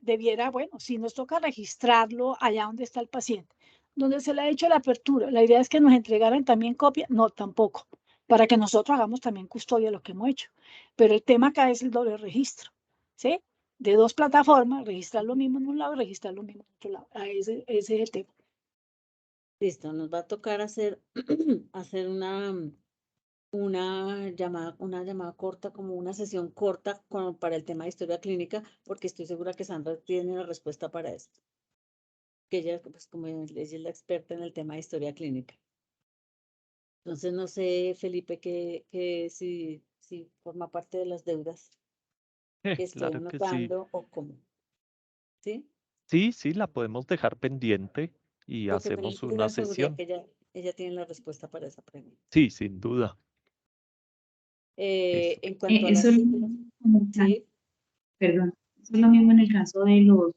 debiera, bueno, si nos toca registrarlo allá donde está el paciente, donde se le ha hecho la apertura, la idea es que nos entregaran también copia, no, tampoco, para que nosotros hagamos también custodia de lo que hemos hecho. Pero el tema acá es el doble registro, ¿sí? De dos plataformas, registrar lo mismo en un lado y registrar lo mismo en otro lado. Ese es el tema. Listo, nos va a tocar hacer, hacer una llamada corta, como una sesión corta para el tema de historia clínica, porque estoy segura que Sandra tiene la respuesta para esto. Que ella, pues como ella es la experta en el tema de historia clínica. Entonces, no sé, Felipe, que si forma parte de las deudas que estoy Claro que sí. anotando o cómo. ¿Sí? Sí, sí, la podemos dejar pendiente y Porque me hacemos dio una la seguridad sesión. que ella tiene la respuesta para esa pregunta. Sí, sin duda. Eso. En cuanto a Eso las... es lo mismo en el caso, Sí, perdón, eso es lo mismo en el caso de los,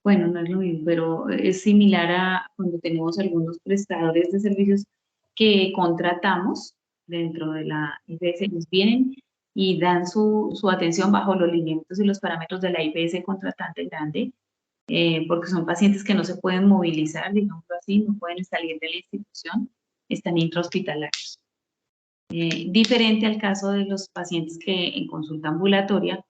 bueno, no es lo mismo, pero es similar a cuando tenemos algunos prestadores de servicios que contratamos dentro de la IPS, nos vienen y dan su atención bajo los lineamientos y los parámetros de la IPS contratante grande, porque son pacientes que no se pueden movilizar, digamos así, no pueden salir de la institución, están intrahospitalarios. Diferente al caso de los pacientes que en consulta ambulatoria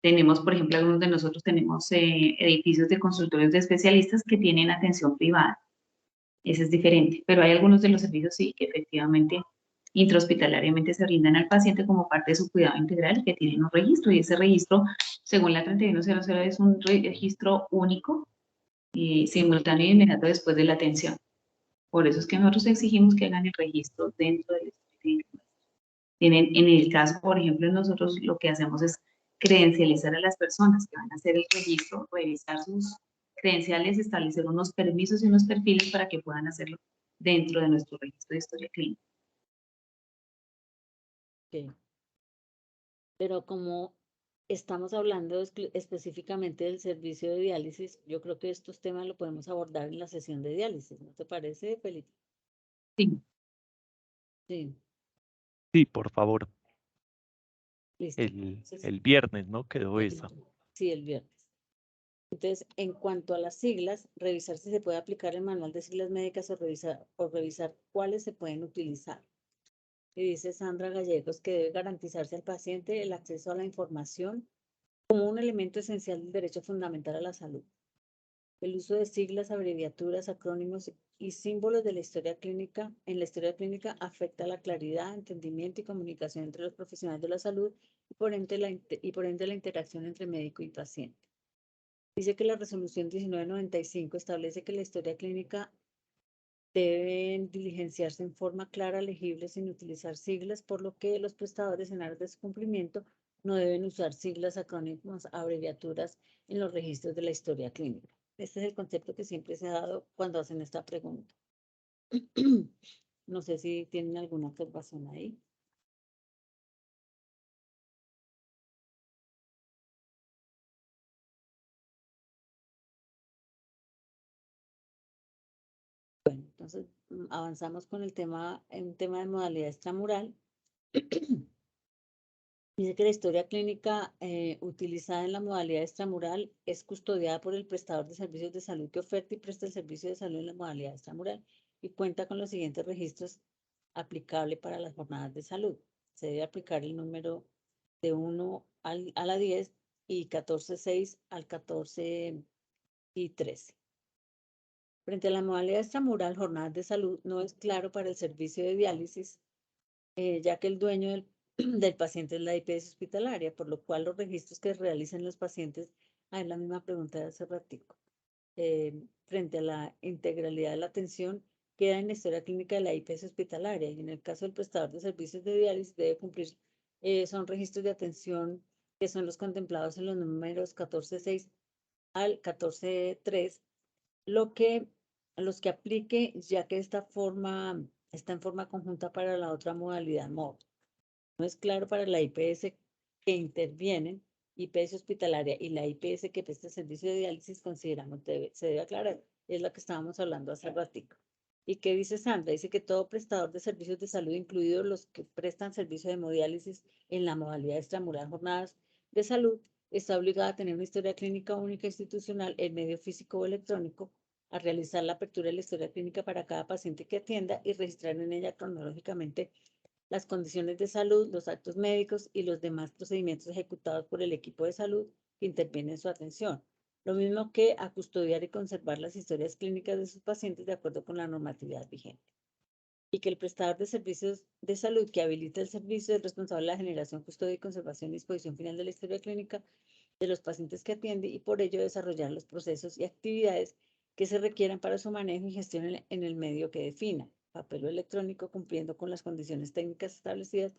tenemos, por ejemplo, algunos de nosotros tenemos edificios de consultorios de especialistas que tienen atención privada. Ese es diferente, pero hay algunos de los servicios sí que efectivamente intrahospitalariamente se brindan al paciente como parte de su cuidado integral, que tienen un registro, y ese registro, según la 3100, es un registro único y simultáneo e inmediato después de la atención. Por eso es que nosotros exigimos que hagan el registro dentro del clínico. En el caso, por ejemplo, nosotros lo que hacemos es credencializar a las personas que van a hacer el registro, revisar sus credenciales, establecer unos permisos y unos perfiles para que puedan hacerlo dentro de nuestro registro de historia clínica. ok. Pero como estamos hablando específicamente del servicio de diálisis, yo creo que estos temas lo podemos abordar en la sesión de diálisis, ¿no te parece, Felipe? Sí. Sí, Sí, por favor. listo. Entonces, El viernes, ¿no? Quedó esa. sí, el viernes. Entonces, en cuanto a las siglas, revisar si se puede aplicar el manual de siglas médicas o revisar cuáles se pueden utilizar. Y dice Sandra Gallegos que debe garantizarse al paciente el acceso a la información como un elemento esencial del derecho fundamental a la salud. El uso de siglas, abreviaturas, acrónimos y símbolos de la historia clínica en la historia clínica afecta la claridad, entendimiento y comunicación entre los profesionales de la salud y por ende la interacción entre médico y paciente. Dice que la resolución 1995 establece que la historia clínica deben diligenciarse en forma clara, legible, sin utilizar siglas, por lo que los prestadores en aras de su cumplimiento no deben usar siglas, acrónimos, abreviaturas en los registros de la historia clínica. Este es el concepto que siempre se ha dado cuando hacen esta pregunta. No sé si tienen alguna observación ahí. Bueno, entonces avanzamos con el tema, un tema de modalidad extramural. Dice que la historia clínica utilizada en la modalidad extramural es custodiada por el prestador de servicios de salud que oferta y presta el servicio de salud en la modalidad extramural y cuenta con los siguientes registros aplicables para las jornadas de salud. Se debe aplicar el número de 1 a la 10 y 14.6 al 14 y 13. Frente a la modalidad extramural, jornadas de salud, no es claro para el servicio de diálisis, ya que el dueño del paciente es la IPS hospitalaria, por lo cual los registros que realizan los pacientes, es la misma pregunta de hace ratico, frente a la integralidad de la atención, queda en la historia clínica de la IPS hospitalaria, y en el caso del prestador de servicios de diálisis debe cumplir, son registros de atención que son los contemplados en los números 14.6 al 14.3, los que aplique, ya que está en forma conjunta para la otra modalidad móvil. No es claro para la IPS que intervienen, IPS hospitalaria y la IPS que presta servicio de diálisis, consideramos se debe aclarar. Es lo que estábamos hablando hace ratito. ¿Y qué dice Sandra? Dice que todo prestador de servicios de salud, incluidos los que prestan servicio de hemodiálisis en la modalidad extramural jornadas de salud, está obligado a tener una historia clínica única institucional en medio físico o electrónico, a realizar la apertura de la historia clínica para cada paciente que atienda y registrar en ella cronológicamente las condiciones de salud, los actos médicos y los demás procedimientos ejecutados por el equipo de salud que interviene en su atención. Lo mismo que a custodiar y conservar las historias clínicas de sus pacientes de acuerdo con la normatividad vigente. Y que el prestador de servicios de salud que habilita el servicio es responsable de la generación, custodia y conservación y disposición final de la historia clínica de los pacientes que atiende y por ello desarrollar los procesos y actividades que se requieran para su manejo y gestión en el medio que defina, papel o electrónico, cumpliendo con las condiciones técnicas establecidas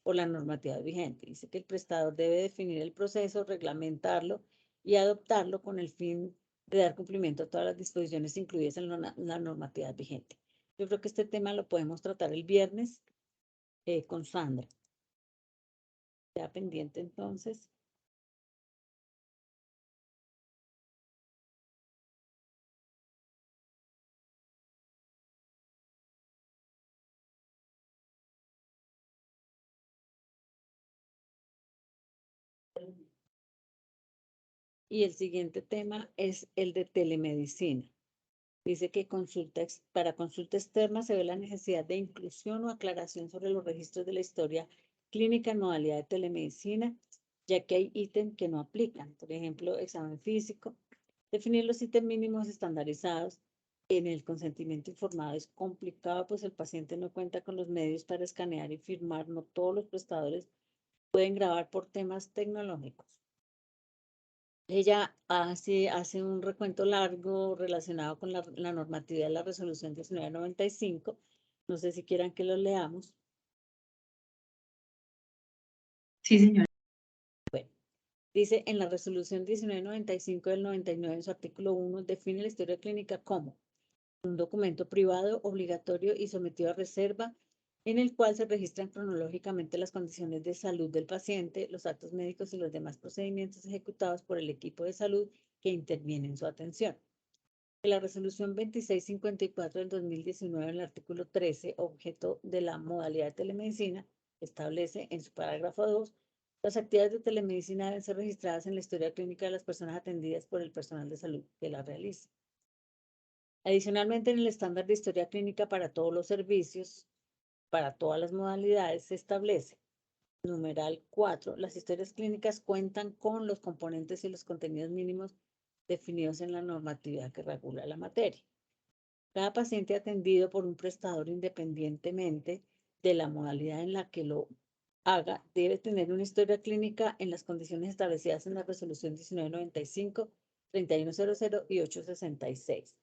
por la normatividad vigente. Dice que el prestador debe definir el proceso, reglamentarlo y adoptarlo con el fin de dar cumplimiento a todas las disposiciones incluidas en la normatividad vigente. Yo creo que este tema lo podemos tratar el viernes con Sandra. Ya pendiente entonces. Y el siguiente tema es el de telemedicina. Dice que para consulta externa se ve la necesidad de inclusión o aclaración sobre los registros de la historia clínica en modalidad de telemedicina, ya que hay ítems que no aplican. Por ejemplo, examen físico. Definir los ítems mínimos estandarizados en el consentimiento informado es complicado, pues el paciente no cuenta con los medios para escanear y firmar. No todos los prestadores pueden grabar por temas tecnológicos. Ella hace un recuento largo relacionado con la normatividad de la resolución 1995. No sé si quieran que lo leamos. Sí, señora. Bueno, dice en la resolución 1995 del 99, en su artículo 1, define la historia clínica como un documento privado, obligatorio y sometido a reserva, en el cual se registran cronológicamente las condiciones de salud del paciente, los actos médicos y los demás procedimientos ejecutados por el equipo de salud que interviene en su atención. En la resolución 2654 del 2019, en el artículo 13, objeto de la modalidad de telemedicina, establece en su parágrafo 2 Las actividades de telemedicina deben ser registradas en la historia clínica de las personas atendidas por el personal de salud que la realiza. Adicionalmente, en el estándar de historia clínica para todos los servicios, para todas las modalidades, se establece, numeral 4, las historias clínicas cuentan con los componentes y los contenidos mínimos definidos en la normatividad que regula la materia. Cada paciente atendido por un prestador independientemente de la modalidad en la que lo haga debe tener una historia clínica en las condiciones establecidas en la resolución 1995, 3100 y 866.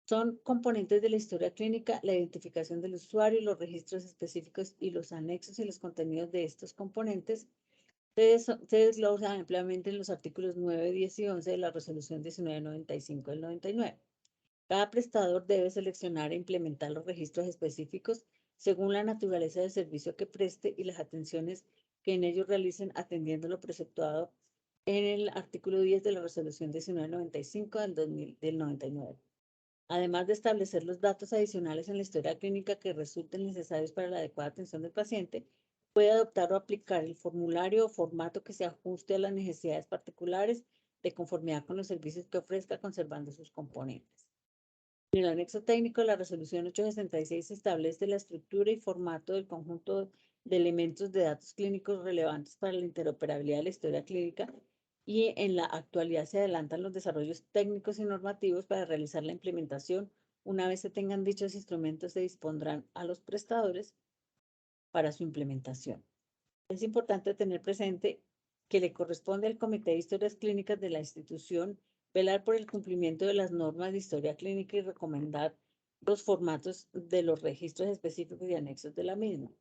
Son componentes de la historia clínica, la identificación del usuario, los registros específicos y los anexos y los contenidos de estos componentes se desglosan ampliamente en los artículos 9, 10 y 11 de la resolución 1995 del 99. Cada prestador debe seleccionar e implementar los registros específicos según la naturaleza del servicio que preste y las atenciones que en ellos realicen, atendiendo lo preceptuado en el artículo 10 de la resolución 1995 del 99. Además de establecer los datos adicionales en la historia clínica que resulten necesarios para la adecuada atención del paciente, puede adoptar o aplicar el formulario o formato que se ajuste a las necesidades particulares de conformidad con los servicios que ofrezca, conservando sus componentes. En el anexo técnico de la resolución 866 se establece la estructura y formato del conjunto de elementos de datos clínicos relevantes para la interoperabilidad de la historia clínica, y en la actualidad se adelantan los desarrollos técnicos y normativos para realizar la implementación. Una vez se tengan dichos instrumentos, se dispondrán a los prestadores para su implementación. Es importante tener presente que le corresponde al Comité de Historias Clínicas de la institución velar por el cumplimiento de las normas de historia clínica y recomendar los formatos de los registros específicos y anexos de la misma.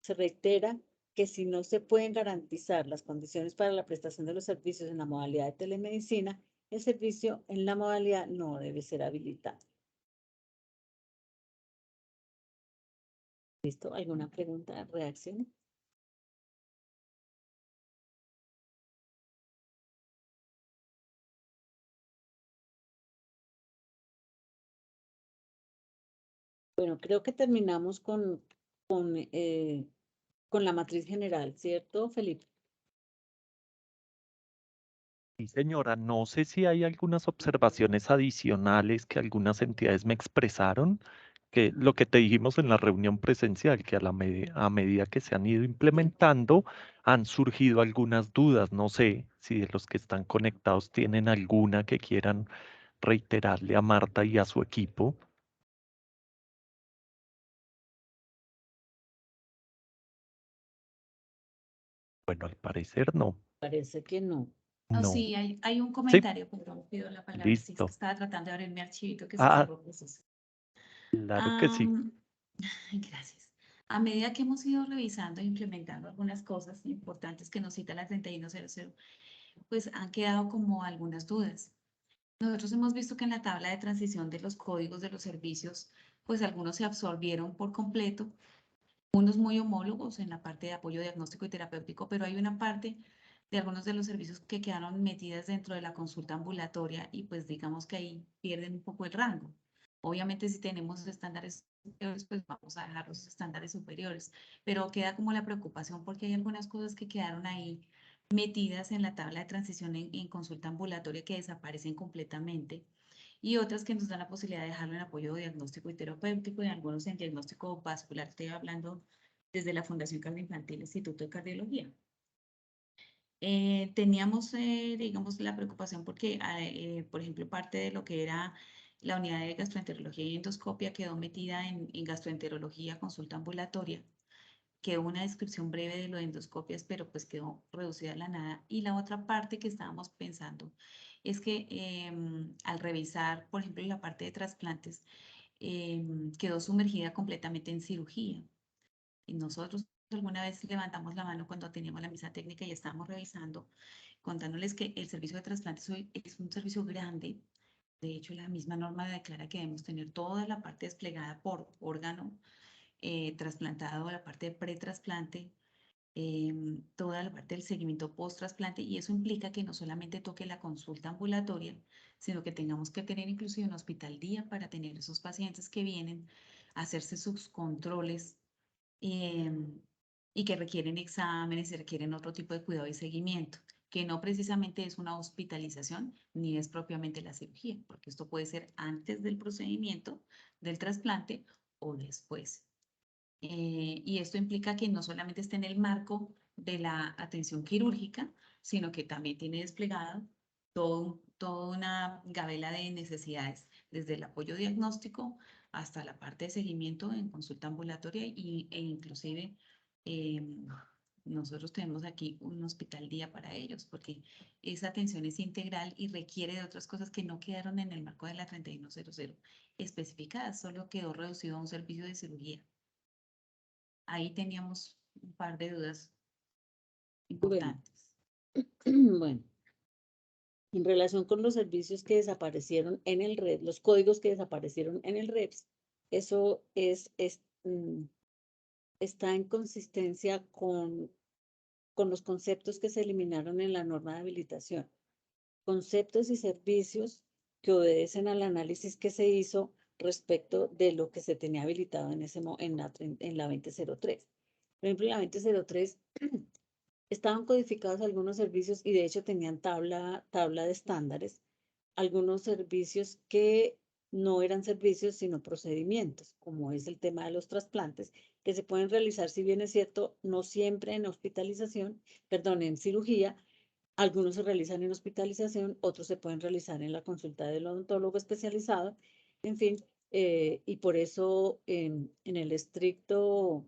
Se reitera que si no se pueden garantizar las condiciones para la prestación de los servicios en la modalidad de telemedicina, el servicio en la modalidad no debe ser habilitado. ¿Listo? ¿Alguna pregunta, reacción? Bueno, creo que terminamos con la matriz general, ¿cierto, Felipe? Sí, señora, no sé si hay algunas observaciones adicionales que algunas entidades me expresaron, que lo que te dijimos en la reunión presencial, que a medida que se han ido implementando, han surgido algunas dudas. No sé si de los que están conectados tienen alguna que quieran reiterarle a Marta y a su equipo. Bueno, al parecer no. Parece que no. No, No. sí, hay un Sí, comentario, perdón, pido la palabra. Sí, es que listo. estaba tratando de abrir mi archivito que se Ah, cerró. Pues, claro que sí. gracias. A medida que hemos ido revisando e implementando algunas cosas importantes que nos cita la 3100, pues han quedado como algunas dudas. Nosotros hemos visto que en la tabla de transición de los códigos de los servicios, pues algunos se absorbieron por completo, unos muy homólogos en la parte de apoyo diagnóstico y terapéutico, pero hay una parte de algunos de los servicios que quedaron metidas dentro de la consulta ambulatoria y pues digamos que ahí pierden un poco el rango. Obviamente si tenemos estándares superiores, pues vamos a dejar los estándares superiores, pero queda como la preocupación porque hay algunas cosas que quedaron ahí metidas en la tabla de transición en consulta ambulatoria que desaparecen completamente y otras que nos dan la posibilidad de dejarlo en apoyo diagnóstico y terapéutico y algunos en diagnóstico vascular. Estoy hablando desde la Fundación Cardioinfantil Instituto de Cardiología. Teníamos, digamos, la preocupación porque, por ejemplo, parte de lo que era la unidad de gastroenterología y endoscopia quedó metida en gastroenterología, consulta ambulatoria. Quedó una descripción breve de lo de endoscopias, pero pues quedó reducida a la nada. Y la otra parte que estábamos pensando es que al revisar, por ejemplo, la parte de trasplantes, quedó sumergida completamente en cirugía. Y nosotros alguna vez levantamos la mano cuando teníamos la mesa técnica y estábamos revisando, contándoles que el servicio de trasplantes hoy es un servicio grande. De hecho, la misma norma declara que debemos tener toda la parte desplegada por órgano trasplantado, la parte de pretrasplante, toda la parte del seguimiento post-trasplante, y eso implica que no solamente toque la consulta ambulatoria, sino que tengamos que tener inclusive un hospital día para tener esos pacientes que vienen a hacerse sus controles y que requieren exámenes y requieren otro tipo de cuidado y seguimiento, que no precisamente es una hospitalización ni es propiamente la cirugía, porque esto puede ser antes del procedimiento del trasplante o después. Y esto implica que no solamente esté en el marco de la atención quirúrgica, sino que también tiene desplegado toda una gabela de necesidades, desde el apoyo diagnóstico hasta la parte de seguimiento en consulta ambulatoria e inclusive nosotros tenemos aquí un hospital día para ellos, porque esa atención es integral y requiere de otras cosas que no quedaron en el marco de la 3100 especificadas, solo quedó reducido a un servicio de cirugía. Ahí teníamos un par de dudas importantes. Bueno, en relación con los servicios que desaparecieron en el REP, los códigos que desaparecieron en el REPS, eso está en consistencia con los conceptos que se eliminaron en la norma de habilitación. Conceptos y servicios que obedecen al análisis que se hizo respecto de lo que se tenía habilitado en la 2003. Por ejemplo, en la 2003 estaban codificados algunos servicios y de hecho tenían tabla de estándares, algunos servicios que no eran servicios sino procedimientos, como es el tema de los trasplantes, que se pueden realizar, si bien es cierto, no siempre en en cirugía. Algunos se realizan en hospitalización, otros se pueden realizar en la consulta del odontólogo especializado, en fin, y por eso en el estricto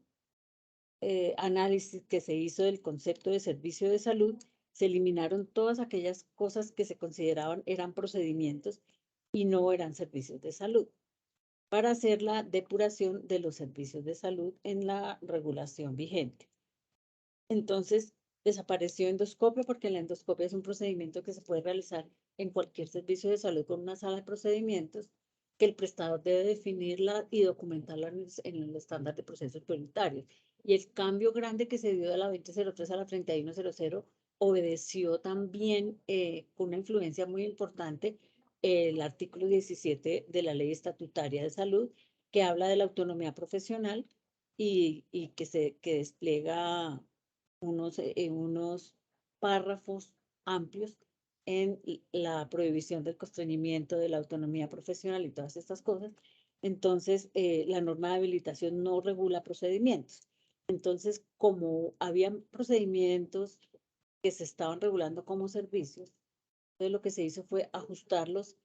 análisis que se hizo del concepto de servicio de salud, se eliminaron todas aquellas cosas que se consideraban eran procedimientos y no eran servicios de salud, para hacer la depuración de los servicios de salud en la regulación vigente. Entonces, desapareció endoscopia porque la endoscopia es un procedimiento que se puede realizar en cualquier servicio de salud con una sala de procedimientos, que el prestador debe definirla y documentarla en el estándar de procesos prioritarios. Y el cambio grande que se dio de la 2003 a la 3100 obedeció también con una influencia muy importante el artículo 17 de la Ley Estatutaria de Salud, que habla de la autonomía profesional y que despliega unos párrafos amplios en la prohibición del constreñimiento de la autonomía profesional y todas estas cosas. Entonces, la norma de habilitación no regula procedimientos. Entonces, como habían procedimientos que se estaban regulando como servicios, entonces lo que se hizo fue ajustarlos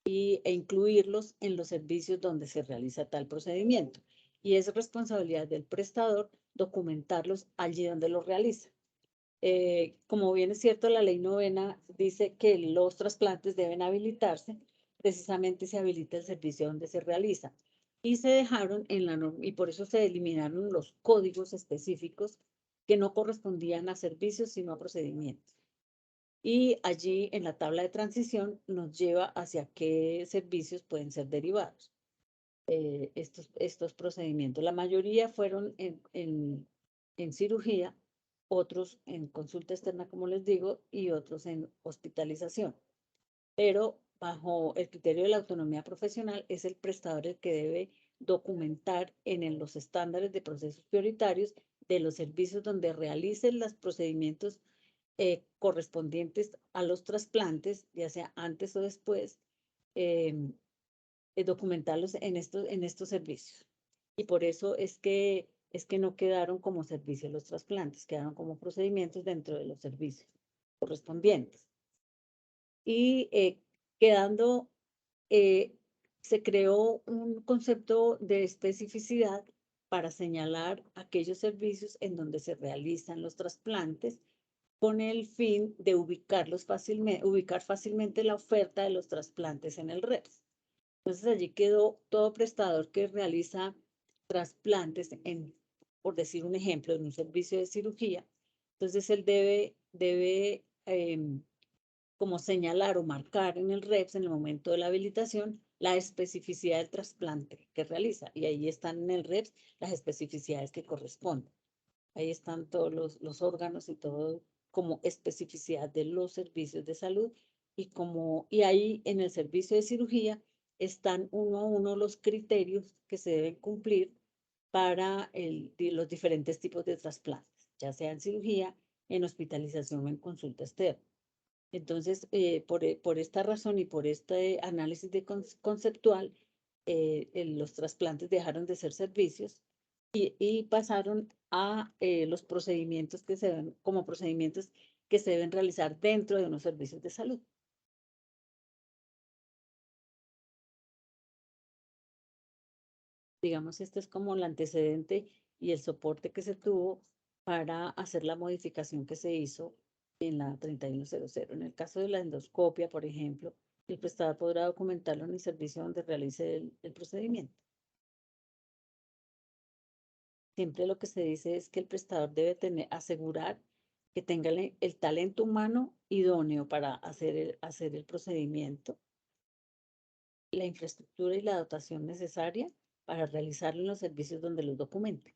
e incluirlos en los servicios donde se realiza tal procedimiento. Y es responsabilidad del prestador documentarlos allí donde los realiza. Como bien es cierto, la ley 9 dice que los trasplantes deben habilitarse, precisamente se habilita el servicio donde se realiza. Y se dejaron en la norma, y por eso se eliminaron los códigos específicos que no correspondían a servicios, sino a procedimientos. Y allí en la tabla de transición nos lleva hacia qué servicios pueden ser derivados estos procedimientos. La mayoría fueron en cirugía, otros en consulta externa, como les digo, y otros en hospitalización. Pero bajo el criterio de la autonomía profesional es el prestador el que debe documentar en los estándares de procesos prioritarios de los servicios donde realicen los procedimientos correspondientes a los trasplantes, ya sea antes o después, documentarlos en estos servicios. Y por eso es que no quedaron como servicios los trasplantes, quedaron como procedimientos dentro de los servicios correspondientes. Y se creó un concepto de especificidad para señalar aquellos servicios en donde se realizan los trasplantes con el fin de ubicar fácilmente la oferta de los trasplantes en el REPS. Entonces allí quedó todo prestador que realiza trasplantes por decir un ejemplo, en un servicio de cirugía. Entonces él debe como señalar o marcar en el REPS en el momento de la habilitación la especificidad del trasplante que realiza. Y ahí están en el REPS las especificidades que corresponden. Ahí están todos los órganos y todo como especificidad de los servicios de salud y ahí en el servicio de cirugía están uno a uno los criterios que se deben cumplir para los diferentes tipos de trasplantes. ya sea en cirugía, en hospitalización o en consulta externa. Entonces, por esta razón y por este análisis conceptual, los trasplantes dejaron de ser servicios y pasaron a los procedimientos que se ven como procedimientos que se deben realizar dentro de unos servicios de salud. Digamos, este es como el antecedente y el soporte que se tuvo para hacer la modificación que se hizo en la 3100. En el caso de la endoscopia, por ejemplo, el prestador podrá documentarlo en el servicio donde realice el procedimiento. Siempre lo que se dice es que el prestador debe asegurar que tenga el talento humano idóneo para hacer el procedimiento, la infraestructura y la dotación necesaria para realizarlo en los servicios donde los documente.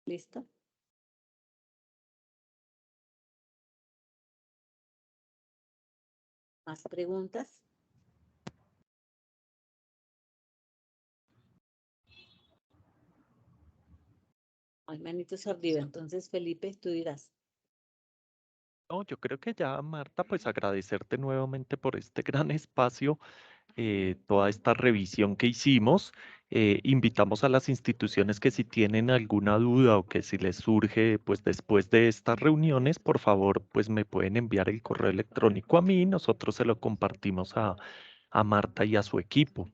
¿Listo? ¿Más preguntas? Hay manitos arriba, entonces Felipe, tú dirás. No, yo creo que ya, Marta, pues agradecerte nuevamente por este gran espacio, toda esta revisión que hicimos. Invitamos a las instituciones que si tienen alguna duda o que si les surge, pues después de estas reuniones, por favor, pues me pueden enviar el correo electrónico a mí, nosotros se lo compartimos a Marta y a su equipo.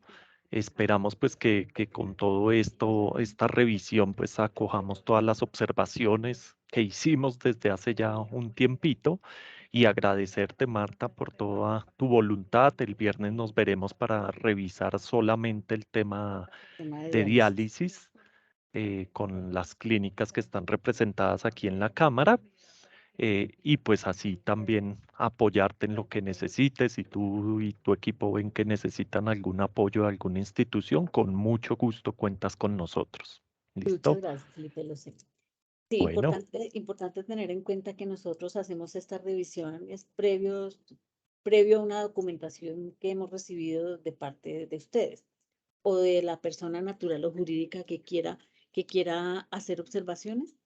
Esperamos pues que con todo esto, esta revisión, pues acojamos todas las observaciones que hicimos desde hace ya un tiempito y agradecerte, Marta, por toda tu voluntad. El viernes nos veremos para revisar solamente el tema Tema de de diálisis. diálisis con las clínicas que están representadas aquí en la Cámara. Y pues así también apoyarte en lo que necesites. Si tú y tu equipo ven que necesitan algún apoyo de alguna institución, con mucho gusto cuentas con nosotros. Muchas ¿Listo? gracias, Felipe, lo sé. Sí, Bueno, importante tener en cuenta que nosotros hacemos esta revisión es previo a una documentación que hemos recibido de parte de ustedes o de la persona natural o jurídica que quiera hacer observaciones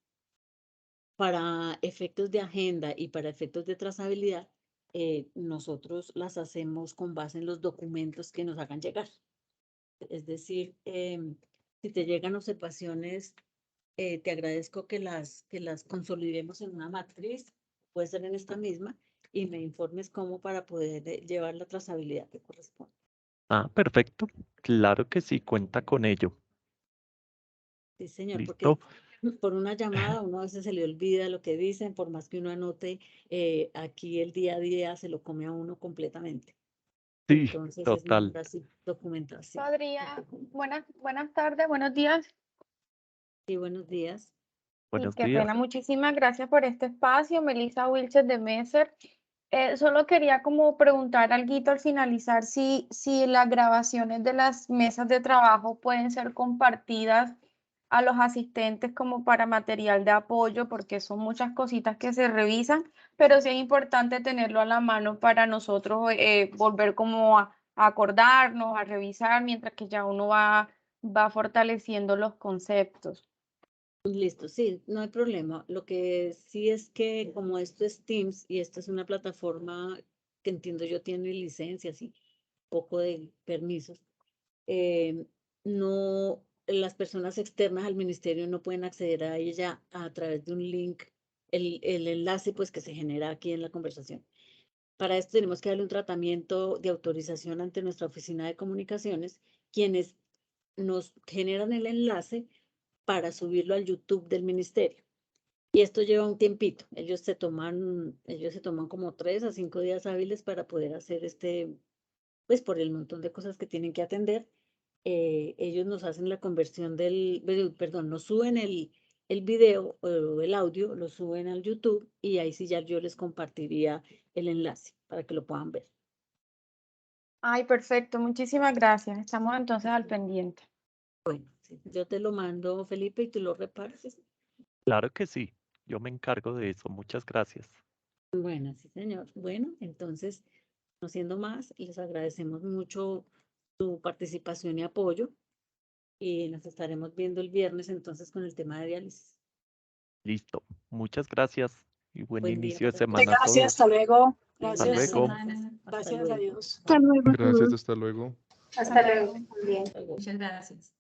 para efectos de agenda y para efectos de trazabilidad. Nosotros las hacemos con base en los documentos que nos hagan llegar. Es decir, si te llegan observaciones, te agradezco que las consolidemos en una matriz, puede ser en esta misma, y me informes cómo para poder llevar la trazabilidad que corresponde. perfecto. Claro que sí, cuenta con ello. Sí, señor, porque ¿Listo? por una llamada uno a veces se le olvida lo que dicen, por más que uno anote, aquí el día a día se lo come a uno completamente. Sí, Entonces es total. mejor así, documentación. Buenas tardes, buenos días. Sí, buenos días. Y Buenos qué días. pena, muchísimas gracias por este espacio, Melissa Wilches de Messer. Solo quería como preguntar algo al finalizar si las grabaciones de las mesas de trabajo pueden ser compartidas a los asistentes como para material de apoyo, porque son muchas cositas que se revisan, pero sí es importante tenerlo a la mano para nosotros volver como a acordarnos, a revisar, mientras que ya uno va fortaleciendo los conceptos. Listo, sí, no hay problema. Lo que sí es que como esto es Teams y esto es una plataforma que entiendo yo tiene licencias y poco de permisos, no, las personas externas al ministerio no pueden acceder a ella a través de un link, el enlace pues que se genera aquí en la conversación. Para esto tenemos que darle un tratamiento de autorización ante nuestra oficina de comunicaciones, quienes nos generan el enlace para subirlo al YouTube del ministerio. Y esto lleva un tiempito. Ellos se toman como 3 a 5 días hábiles para poder hacer pues por el montón de cosas que tienen que atender. Ellos nos hacen la conversión nos suben el video o el audio, lo suben al YouTube y ahí sí ya yo les compartiría el enlace para que lo puedan ver. Ay, perfecto, muchísimas gracias. Estamos entonces al pendiente. Bueno, sí, yo te lo mando, Felipe, y tú lo repartes. Claro que sí. Yo me encargo de eso. Muchas gracias. Bueno, sí, señor. Bueno, entonces No siendo más, les agradecemos mucho su participación y apoyo y nos estaremos viendo el viernes entonces con el tema de diálisis. Listo. Muchas gracias y buen Buen día inicio de para semana a Gracias, todos. hasta luego. Hasta Gracias. luego. Hasta Gracias, luego. adiós. Hasta luego a Gracias, todos. hasta luego. Hasta luego. Bien. Hasta luego. Muchas gracias.